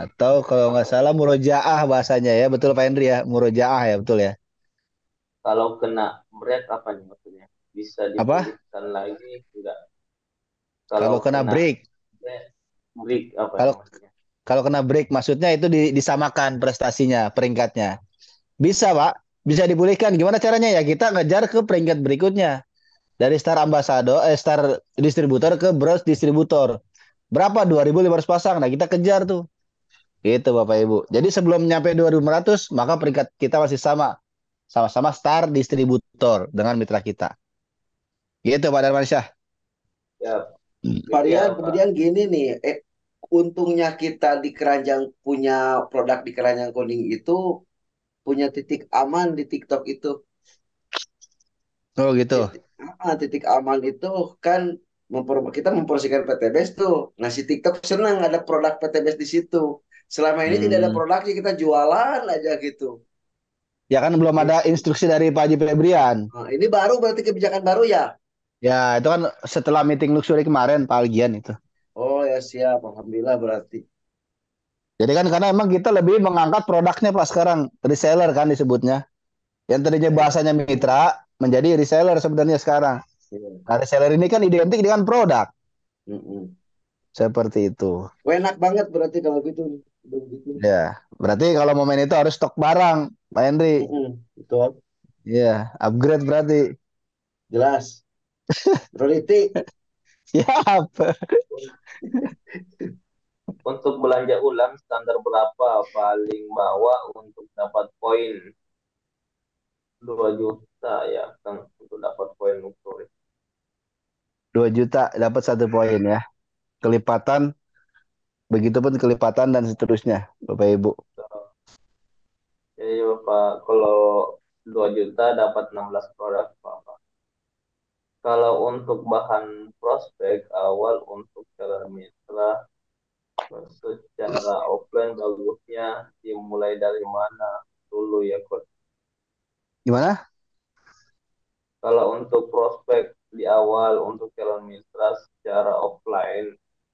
Atau kalau nggak kalau salah murojaah bahasanya ya. Betul Pak Hendri ya? Murojaah ya, betul ya. kalau kena break apa nih maksudnya? Bisa Apa? dipulihkan lagi enggak? Kalau Kalau kena kena break. break, break apa nih Kalau maksudnya? kalau kena break maksudnya itu disamakan prestasinya, peringkatnya. Bisa, Pak. Bisa dipulihkan. Gimana caranya ya? Kita ngejar ke peringkat berikutnya. Dari star ambassador, star distributor ke bros distributor. Berapa? 2.500 pasang. Nah, kita kejar tuh. Gitu, Bapak Ibu. Jadi sebelum nyampe 2.500, maka peringkat kita masih sama. Sama-sama star distributor dengan mitra kita. Gitu, Pak Darmansyah. Ya, gitu ya Kemudian, Pak. kemudian gini nih, untungnya kita di keranjang punya produk di keranjang kuning itu punya titik aman di TikTok itu. Oh, gitu. Titik aman itu kan kita mempromosikan PTBS tuh. Nah, si TikTok senang ada produk PTBS di situ. Selama ini tidak ada Hmm. produknya, kita jualan aja gitu. Ya kan belum ada Gitu. instruksi dari Pak Haji Febrian. Nah, ini baru berarti kebijakan baru ya? Ya, itu kan setelah meeting luxury kemarin, Pak Algian itu. Oh ya siap, alhamdulillah berarti. Jadi kan karena emang kita lebih mengangkat produknya Pak sekarang. Reseller kan disebutnya. Yang tadinya Oke. bahasanya mitra menjadi reseller sebenarnya sekarang. Iya. Nah, reseller ini kan identik dengan produk. Mm-mm. Seperti itu. Enak banget berarti kalau gitu. Udah begitu. Ya, berarti kalau momen itu harus stok barang, Pak Henry. Betul. Iya, upgrade berarti. Jelas. Priority. Siap. Untuk belanja ulang standar berapa paling bawah untuk dapat poin 2 juta ya kan untuk dapat poin luxury. 2 juta dapat 1 poin ya. Kelipatan Begitupun kelipatan dan seterusnya, Bapak Ibu. Jadi Bapak, kalau 2 juta dapat 16 produk, Bapak. Kalau untuk bahan prospek awal untuk calon mitra secara offline bagusnya dimulai dari mana dulu ya, Coach? Gimana? Kalau untuk prospek di awal untuk calon mitra secara offline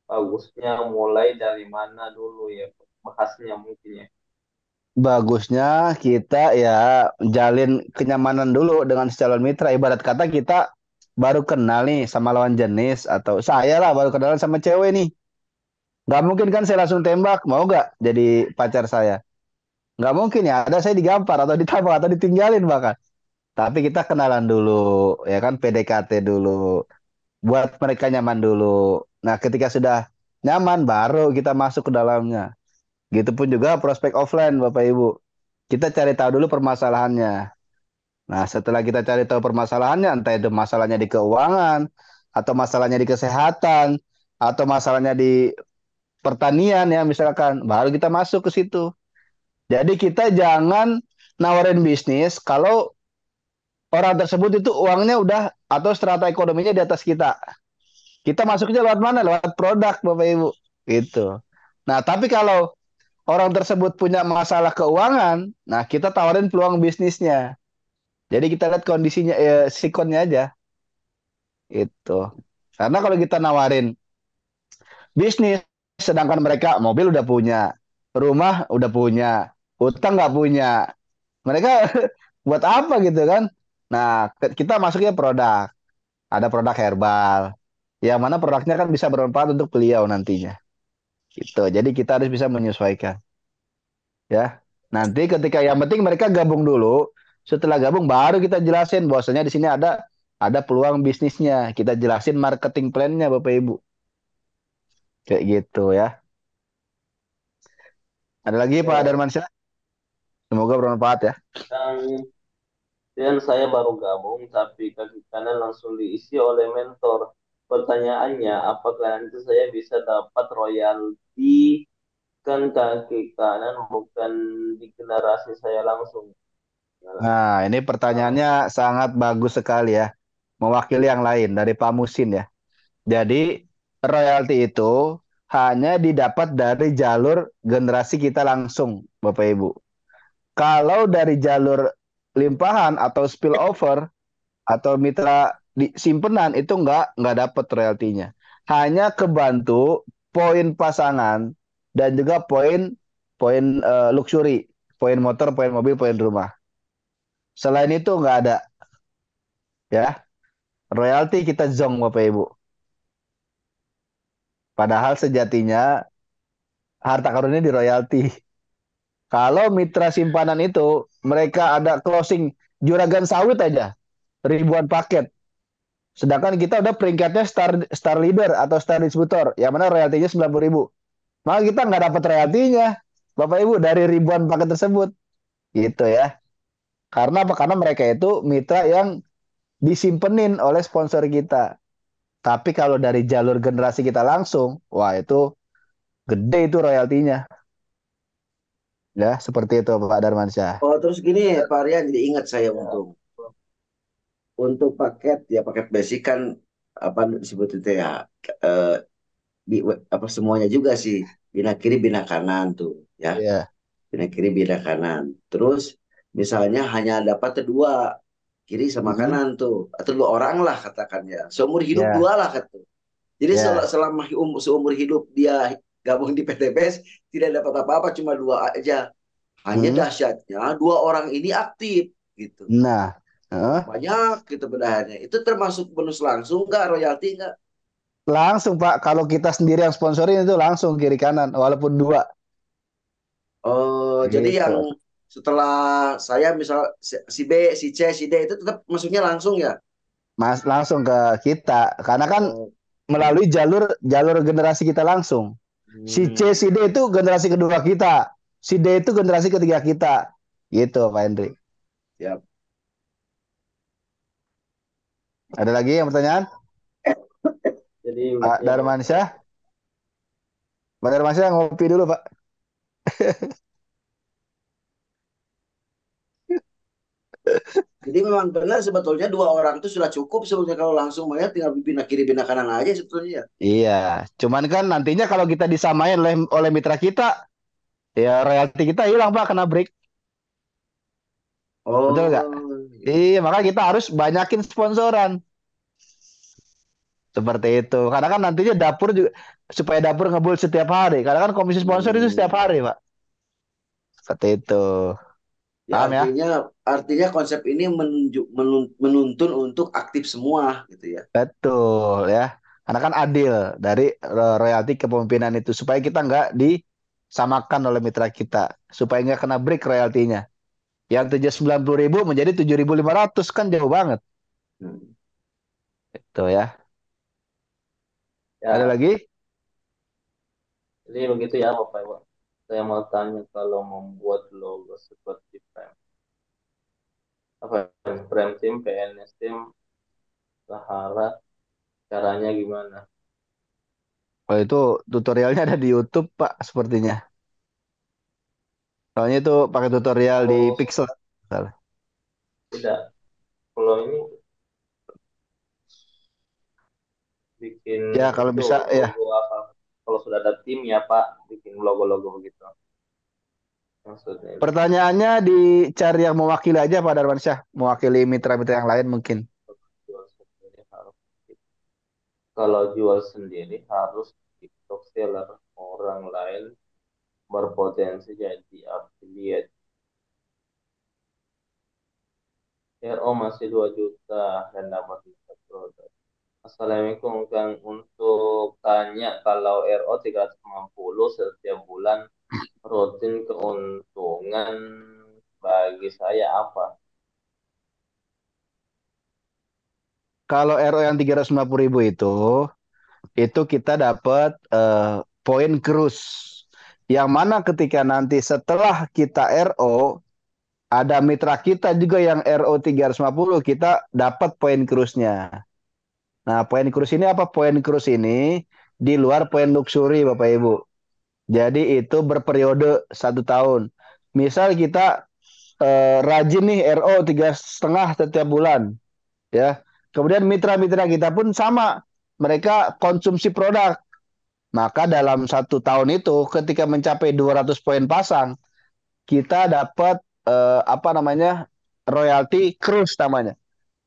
bagusnya mulai dari mana dulu ya, Coach? Bahasnya mungkin ya. Bagusnya kita ya jalin kenyamanan dulu dengan si calon mitra. Ibarat kata kita baru kenal nih sama lawan jenis atau saya lah baru kenalan sama cewek nih. Nggak mungkin kan saya langsung tembak, mau nggak jadi pacar saya? Nggak mungkin ya, ada saya digampar atau ditabrak atau ditinggalin bahkan. Tapi kita kenalan dulu, ya kan PDKT dulu, buat mereka nyaman dulu. Nah, ketika sudah nyaman, baru kita masuk ke dalamnya. Gitu pun juga prospek offline, Bapak Ibu. Kita cari tahu dulu permasalahannya. Nah, setelah kita cari tahu permasalahannya, entah itu masalahnya di keuangan, atau masalahnya di kesehatan, atau masalahnya di pertanian ya misalkan, baru kita masuk ke situ. Jadi kita jangan nawarin bisnis kalau orang tersebut itu uangnya udah atau strata ekonominya di atas kita. Kita masuknya lewat mana? Lewat produk, Bapak Ibu. Gitu. Nah, tapi kalau orang tersebut punya masalah keuangan, nah kita tawarin peluang bisnisnya. Jadi kita lihat kondisinya, sikonnya aja. Itu. Karena kalau kita nawarin bisnis, sedangkan mereka mobil udah punya, rumah udah punya, utang nggak punya, mereka buat apa gitu kan? Nah, kita masuknya produk. Ada produk herbal. Yang mana produknya kan bisa bermanfaat untuk beliau nantinya. Gitu. Jadi kita harus bisa menyesuaikan. Ya. Nanti ketika yang penting mereka gabung dulu. Setelah gabung baru kita jelasin bahwasanya di sini ada peluang bisnisnya. Kita jelasin marketing plan-nya Bapak Ibu. Kayak gitu ya. Ada lagi Pak Ya, Darmansyah? Semoga bermanfaat ya. yang dan saya baru gabung, tapi kaki kanan langsung diisi oleh mentor. Pertanyaannya, apakah nanti saya bisa dapat royalti kan kaki kanan bukan di generasi saya langsung? Nah, Nah, ini pertanyaannya sangat bagus sekali ya. Mewakili yang lain dari Pak Musin ya. Jadi royalti itu hanya didapat dari jalur generasi kita langsung, Bapak Ibu. Kalau dari jalur limpahan atau spillover atau mitra di simpenan itu nggak dapat royaltinya. Hanya kebantu poin pasangan dan juga poin poin luxury, poin motor, poin mobil, poin rumah. Selain itu nggak ada ya. Royalti kita zong Bapak Ibu. Padahal sejatinya harta karunnya di royalti. Kalau mitra simpanan itu mereka ada closing juragan sawit aja ribuan paket. Sedangkan kita udah peringkatnya star leader atau star distributor yang mana royaltinya 90.000. Maka kita nggak dapat royaltinya Bapak Ibu dari ribuan paket tersebut. Gitu ya. Karena apa? Karena mereka itu mitra yang disimpenin oleh sponsor kita. Tapi kalau dari jalur generasi kita langsung, wah itu gede itu royaltinya. Ya, seperti itu Pak Darmansyah. Oh, terus gini, Pak Rian, jadi ingat saya untuk paket ya paket basic kan apa disebut itu ya eh, apa semuanya juga sih bina kiri bina kanan tuh ya Iya, bina kiri bina kanan. Terus misalnya hanya dapat dua kiri sama mm, kanan tuh atau dua orang lah katakan ya seumur hidup dua ya, lah kata. Jadi ya, selama seumur hidup dia gabung di PTBS tidak dapat apa-apa cuma dua aja. Hanya mm. dahsyatnya dua orang ini aktif gitu. Nah, Banyak gitu bedahannya. Itu termasuk bonus langsung nggak, royalti nggak? langsung Pak. Kalau kita sendiri yang sponsorin itu langsung kiri kanan, walaupun dua. Oh, jadi Gitu. yang setelah saya misal si B, si C, si D itu tetap masuknya langsung ya? Mas langsung ke kita, karena kan Oh, melalui jalur jalur generasi kita langsung. Si C, hmm, si D itu generasi kedua kita, si D itu generasi ketiga kita. Gitu Pak Hendri. ya. Ada lagi yang pertanyaan? jadi Pak intinya Bapak, Darmansyah? Benar Mas ya, ngopi dulu Pak. Jadi memang benar sebetulnya dua orang itu sudah cukup sebetulnya kalau langsung melihat tinggal pindah kiri pindah kanan aja sebetulnya ya. Iya, cuman kan nantinya kalau kita disamain oleh mitra kita, ya royalti kita hilang Pak kena break. Betul nggak? Oh, Iya, makanya kita harus banyakin sponsoran. Seperti itu. Karena kan nantinya dapur juga supaya dapur ngebul setiap hari. Karena kan komisi sponsor itu setiap hmm. hari, Pak. Seperti itu. Ya Paham ya? artinya konsep ini menuntun untuk aktif semua gitu ya. Betul ya. Karena kan adil dari royalti kepemimpinan itu supaya kita nggak disamakan oleh mitra kita, supaya nggak kena break royaltinya. Yang 790.000 menjadi 7.500 kan jauh banget. Hmm. Itu ya. Ada Ya, lagi? jadi begitu ya Bapak Ibu. Saya mau tanya kalau membuat logo seperti Prime Team, PNS Team, Sahara, caranya gimana? Oh itu tutorialnya ada di YouTube Pak sepertinya. Soalnya itu pakai tutorial di Oh, Pixel. tidak. Kalau ini bikin Ya kalau itu bisa ya. logo apa? Kalau sudah ada tim ya Pak, bikin logo-logo begitu. Maksudnya itu. Pertanyaannya dicari yang mewakili aja Pak Darmansyah. Mewakili mitra-mitra yang lain mungkin. Jual sendiri harus. Kalau jual sendiri harus TikTok seller, orang lain berpotensi jadi affiliate. RO masih 2 juta dan dapat 4 produk. Assalamualaikum Kang, untuk tanya kalau RO 350 setiap bulan rutin keuntungan bagi saya apa? Kalau RO yang 350.000 itu kita dapat poin cruise. Yang mana ketika nanti setelah kita RO, ada mitra kita juga yang RO 350, kita dapat poin cruise-nya. Nah, poin cruise ini apa? Poin cruise ini di luar poin luxury, Bapak Ibu. Jadi itu berperiode 1 tahun. Misal kita rajin nih RO 3,5 setiap bulan, ya. Kemudian mitra-mitra kita pun sama, mereka konsumsi produk. Maka dalam 1 tahun itu, ketika mencapai 200 poin pasang, kita dapat apa namanya royalti cruise namanya.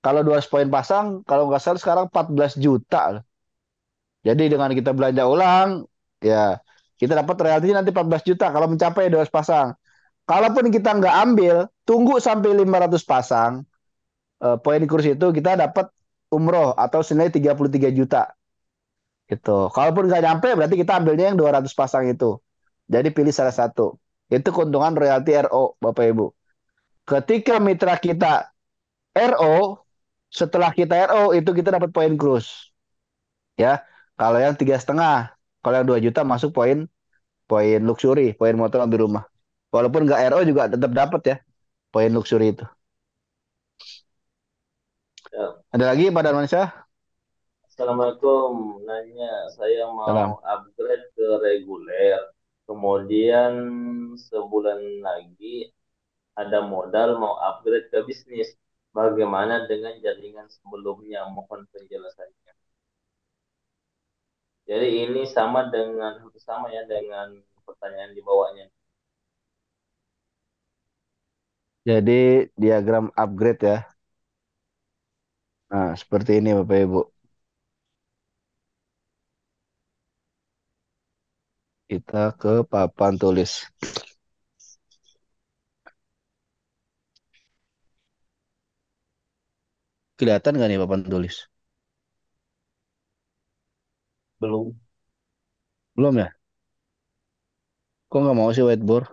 Kalau 200 poin pasang, kalau nggak salah sekarang 14 juta. Jadi dengan kita belanja ulang, ya kita dapat royalti nanti 14 juta kalau mencapai 200 pasang. Kalaupun kita nggak ambil, tunggu sampai 500 pasang, poin kurs itu kita dapat umroh atau senilai 33 juta. Gitu. Kalaupun nggak nyampe, berarti kita ambilnya yang 200 pasang itu. Jadi pilih salah satu. Itu keuntungan royalti RO, Bapak Ibu. Ketika mitra kita RO, setelah kita RO, itu kita dapat poin kurs. Ya, kalau yang 3,5, kalau yang 2 juta masuk poin poin luxury, poin motor ambil rumah. Walaupun nggak RO juga tetap dapat ya, poin luxury itu. Ya, Ada lagi Pak Darmansyah? Assalamualaikum, nanya saya mau Salam. upgrade ke reguler, kemudian sebulan lagi ada modal mau upgrade ke bisnis. Bagaimana dengan jaringan sebelumnya? Mohon penjelasannya. Jadi ini sama ya dengan pertanyaan di bawahnya. Jadi diagram upgrade ya. Nah, seperti ini Bapak Ibu. Kita ke papan tulis. Kelihatan nggak nih papan tulis? Belum. Belum ya? Kok nggak mau sih whiteboard?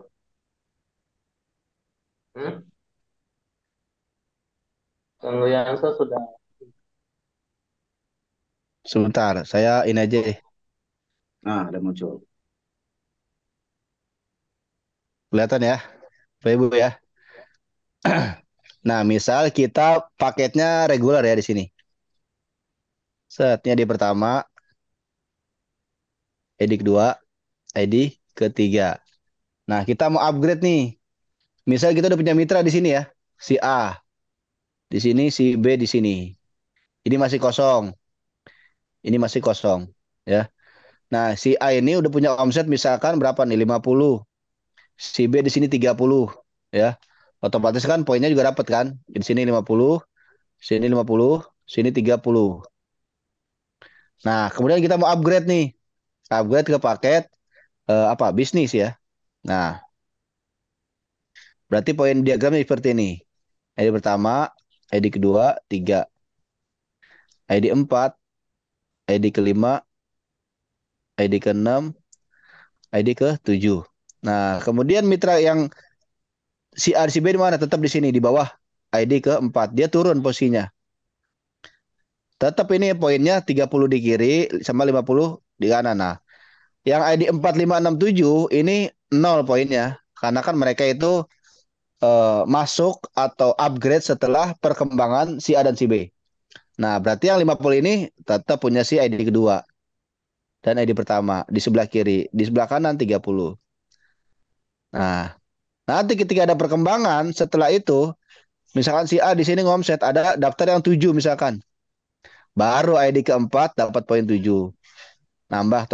Hmm? Kang Riansa sudah. Sebentar, saya ini aja deh. Nah, ada muncul. Kelihatan ya, Bapak Ibu ya. Nah, misal kita paketnya reguler ya di sini. Setnya di pertama, edik 2. ID ketiga. Nah, kita mau upgrade nih. Misal kita udah punya mitra di sini ya. Si A di sini, si B di sini. Ini masih kosong. Ini masih kosong. Ya. Nah, si A ini udah punya omset misalkan berapa nih? 50. Si B di sini 30. Ya. Otomatis kan poinnya juga dapat kan? Di sini 50, sini 50, sini 30. Nah, kemudian kita mau upgrade nih. Upgrade ke paket apa? Bisnis ya. Nah, berarti poin diagramnya seperti ini. ID pertama, ID kedua, 3. ID 4, ID kelima, ID keenam, ID ke 7. Nah, kemudian mitra yang si A si B di mana? Tetap di sini di bawah ID ke-4. Dia turun posisinya. Tetap ini poinnya 30 di kiri sama 50 di kanan. Nah, yang ID 4, 5, 6, 7 ini nol poinnya. Karena kan mereka itu masuk atau upgrade setelah perkembangan si A dan si B. Nah, berarti yang 50 ini tetap punya si ID kedua dan ID pertama di sebelah kiri, di sebelah kanan 30. Nah, nanti ketika ada perkembangan setelah itu, misalkan si A di sini ngomset ada daftar yang 7 misalkan. Baru ID keempat dapat poin 7. Nambah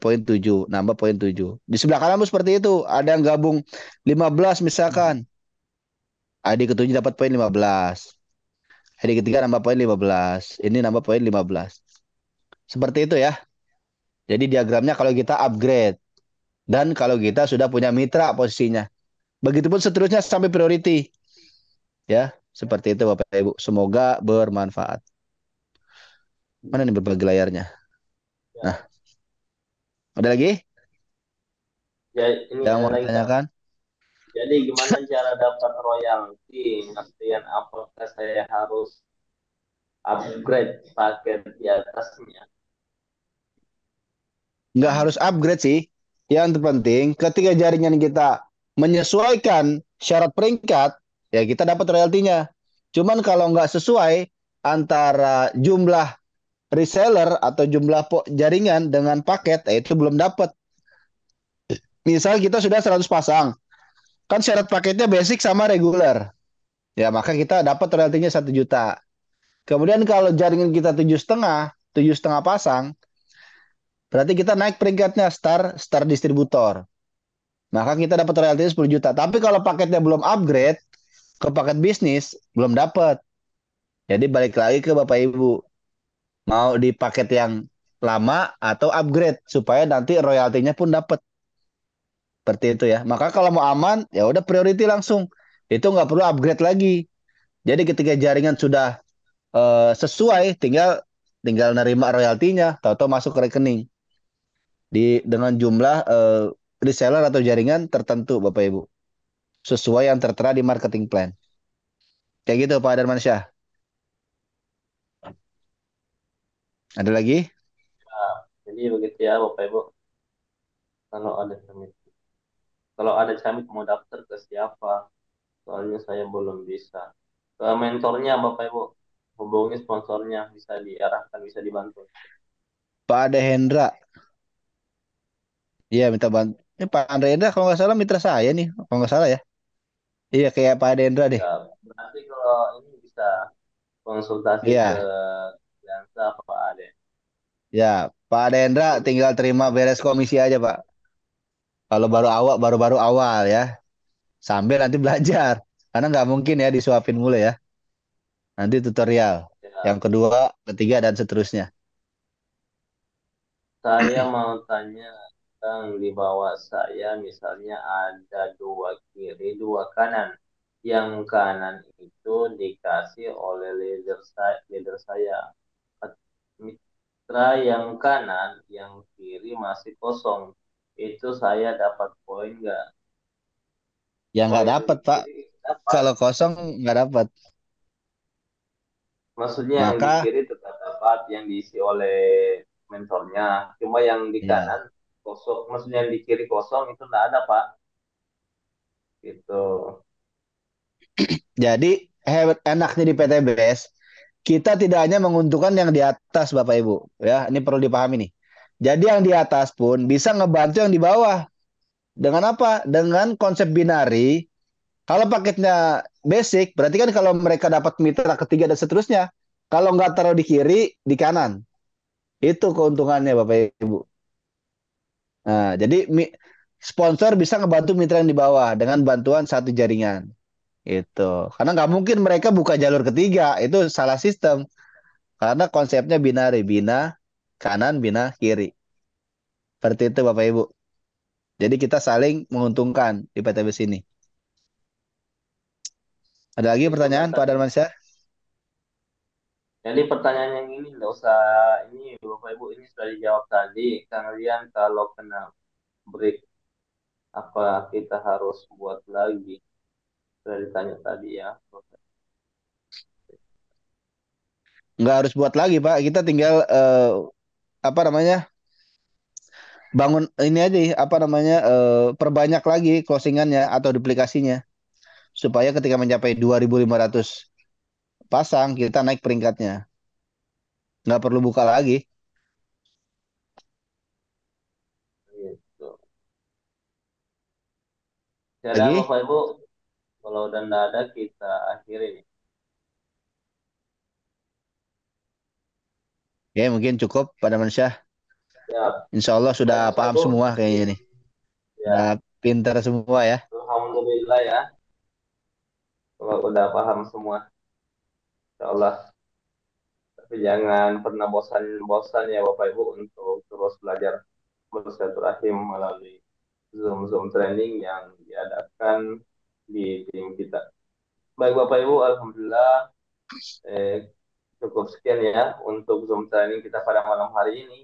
poin 7, nambah poin 7. Di sebelah kanan pun seperti itu. Ada yang gabung 15 misalkan. ID ketujuh dapat poin 15. ID ketiga nambah poin 15. Ini nambah poin 15. Seperti itu ya. Jadi diagramnya kalau kita upgrade. Dan kalau kita sudah punya mitra posisinya. Begitupun seterusnya sampai priority. Ya, seperti itu Bapak Ibu. Semoga bermanfaat. Mana nih berbagi layarnya? Nah, Ya, ada lagi ya ini yang ada mau lagi Kak. ditanyakan? Jadi gimana cara dapat royalti? Maksudnya apakah saya harus upgrade paket di atasnya? Nggak harus upgrade sih. Yang terpenting ketika jaringan kita menyesuaikan syarat peringkat, ya kita dapat royaltinya. Cuman kalau nggak sesuai antara jumlah reseller atau jumlah jaringan dengan paket, itu belum dapat. Misal kita sudah 100 pasang, kan syarat paketnya basic sama reguler. Ya, maka kita dapat royaltinya 1 juta. Kemudian kalau jaringan kita 7,5 pasang, berarti kita naik peringkatnya star distributor. Maka kita dapat royaltinya 10 juta. Tapi kalau paketnya belum upgrade ke paket bisnis, belum dapat. Jadi balik lagi ke Bapak Ibu. Mau di paket yang lama atau upgrade supaya nanti royaltinya pun dapat. Seperti itu ya. Maka kalau mau aman, ya udah priority langsung. Itu nggak perlu upgrade lagi. Jadi ketika jaringan sudah sesuai, tinggal tinggal nerima royaltinya, tahu-tahu masuk ke rekening dengan jumlah reseller atau jaringan tertentu, Bapak Ibu. Sesuai yang tertera di marketing plan. Kayak gitu Pak Darmansyah. Ada lagi? Nah, jadi begitu ya Bapak Ibu. Kalau ada camit, kalau ada camit mau daftar ke siapa? Soalnya saya belum bisa. Ke mentornya Bapak Ibu. Hubungi sponsornya bisa diarahkan, bisa dibantu. Pak Ade Hendra. Iya, minta bantu. Ini Pak Andre Hendra kalau nggak salah mitra saya nih. Kalau nggak salah ya. Iya, kayak Pak Ade Hendra deh. Ya, berarti kalau ini bisa konsultasi ke Iya, Jansa apa ada. ya. Pak Ade Hendra tinggal terima beres komisi aja, Pak. Kalau baru-baru awal ya. Sambil nanti belajar. Karena nggak mungkin ya disuapin mulu ya. Nanti tutorial. Yang Ya, kedua, ketiga, dan seterusnya. saya mau tanya tentang di bawah saya misalnya ada dua kiri, dua kanan. Yang kanan itu dikasih oleh leader saya. Mitra yang kanan, yang kiri masih kosong. Itu saya dapat poin nggak? Yang Oh, nggak yang dapat, di Pak. kiri dapat. Kalau kosong nggak dapat. Maksudnya yang di Maka, kiri tetap dapat yang diisi oleh mentornya. Cuma yang di kanan ya. kosong. Maksudnya yang di kiri kosong itu nggak ada, Pak. Gitu. Jadi, hebat enaknya di PTBS, kita tidak hanya menguntungkan yang di atas, Bapak Ibu. Ya, ini perlu dipahami nih. Jadi yang di atas pun bisa ngebantu yang di bawah. Dengan apa? Dengan konsep binari. Kalau paketnya basic, berarti kan kalau mereka dapat mitra ketiga dan seterusnya, kalau nggak taruh di kiri, di kanan. Itu keuntungannya Bapak Ibu. Nah, jadi sponsor bisa ngebantu mitra yang di bawah dengan bantuan satu jaringan. Itu. Karena nggak mungkin mereka buka jalur ketiga. Itu salah sistem. Karena konsepnya binari. Bina kanan, bina kiri. Seperti itu Bapak Ibu. Jadi kita saling menguntungkan di PTBS ini. Ada lagi Itu kan pertanyaan Pak tadi. Darmansyah? Jadi pertanyaan yang ini nggak usah ini Bapak Ibu ini sudah dijawab tadi. Kalian kalau kena break apa kita harus buat lagi? Sudah ditanya tadi ya. Nggak harus buat lagi Pak. Kita tinggal apa namanya, bangun ini aja apa namanya, perbanyak lagi closingannya atau duplikasinya supaya ketika mencapai 2.500 pasang kita naik peringkatnya, nggak perlu buka lagi. Gitu. Jadi Lagi Bapak Ibu kalau udah nggak ada kita akhiri nih. ya mungkin cukup pada manusia. Ya, Insya Allah sudah baik Bapak paham Ibu. semua kayaknya nih, udah Ya, pinter semua ya. Alhamdulillah ya. Kalau udah paham semua, Insya Allah. Tapi jangan pernah bosan-bosan ya Bapak Ibu untuk terus belajar bersilaturahim melalui Zoom training yang diadakan di tim kita. Baik Bapak Ibu, Alhamdulillah eh, cukup sekian ya untuk Zoom training kita pada malam hari ini.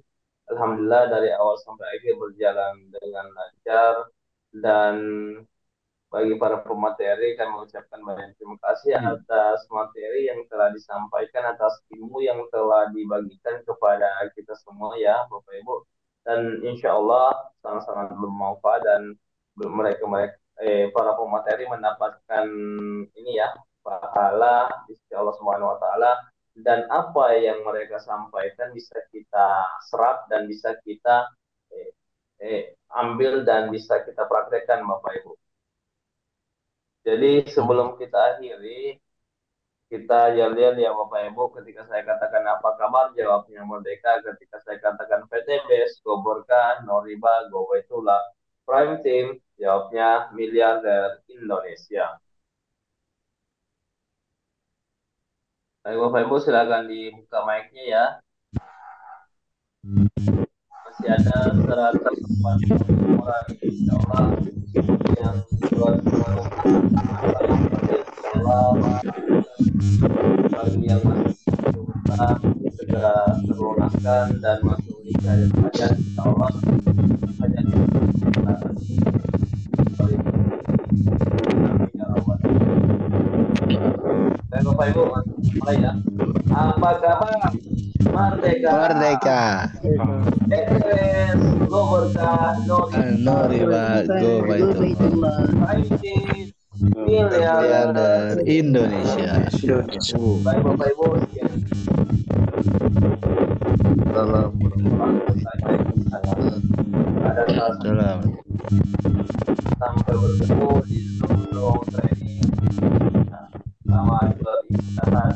Alhamdulillah dari awal sampai akhir berjalan dengan lancar dan bagi para pemateri, kami mengucapkan banyak terima kasih Hmm. atas materi yang telah disampaikan, atas ilmu yang telah dibagikan kepada kita semua ya, Bapak Ibu. Dan insya Allah sangat-sangat bermanfaat dan mereka para pemateri mendapatkan ini ya pahala di sisi Allah Subhanahu Wa Taala dan apa yang mereka sampaikan bisa kita serap dan bisa kita ambil dan bisa kita praktekkan Bapak Ibu. Jadi sebelum kita akhiri, kita lihat ya Bapak Ibu, ketika saya katakan apa kabar, jawabnya Merdeka. Ketika saya katakan PTBS, Goborka, Noriba, Gowaitulah, Prime Team, jawabnya miliarder Indonesia. Baik Bapak Ibu, silakan dibuka mic-nya ya. Masih ada 140 orang, insya Allah, yang 250 insya Allah bagi yang masih utang segera terlunaskan dan masuk di hajat hajat insya Allah hajat dan Bapak Ibu mulai ya. Apa kabar Merdeka? Merdeka. Ekres Goborka Noriba Gowaitullah. Fighting Miliarder Indonesia. Baik Bapak Ibu sekian. Salam. Ada Salam. sampai bertemu di Zoom training. Selamat beristirahat.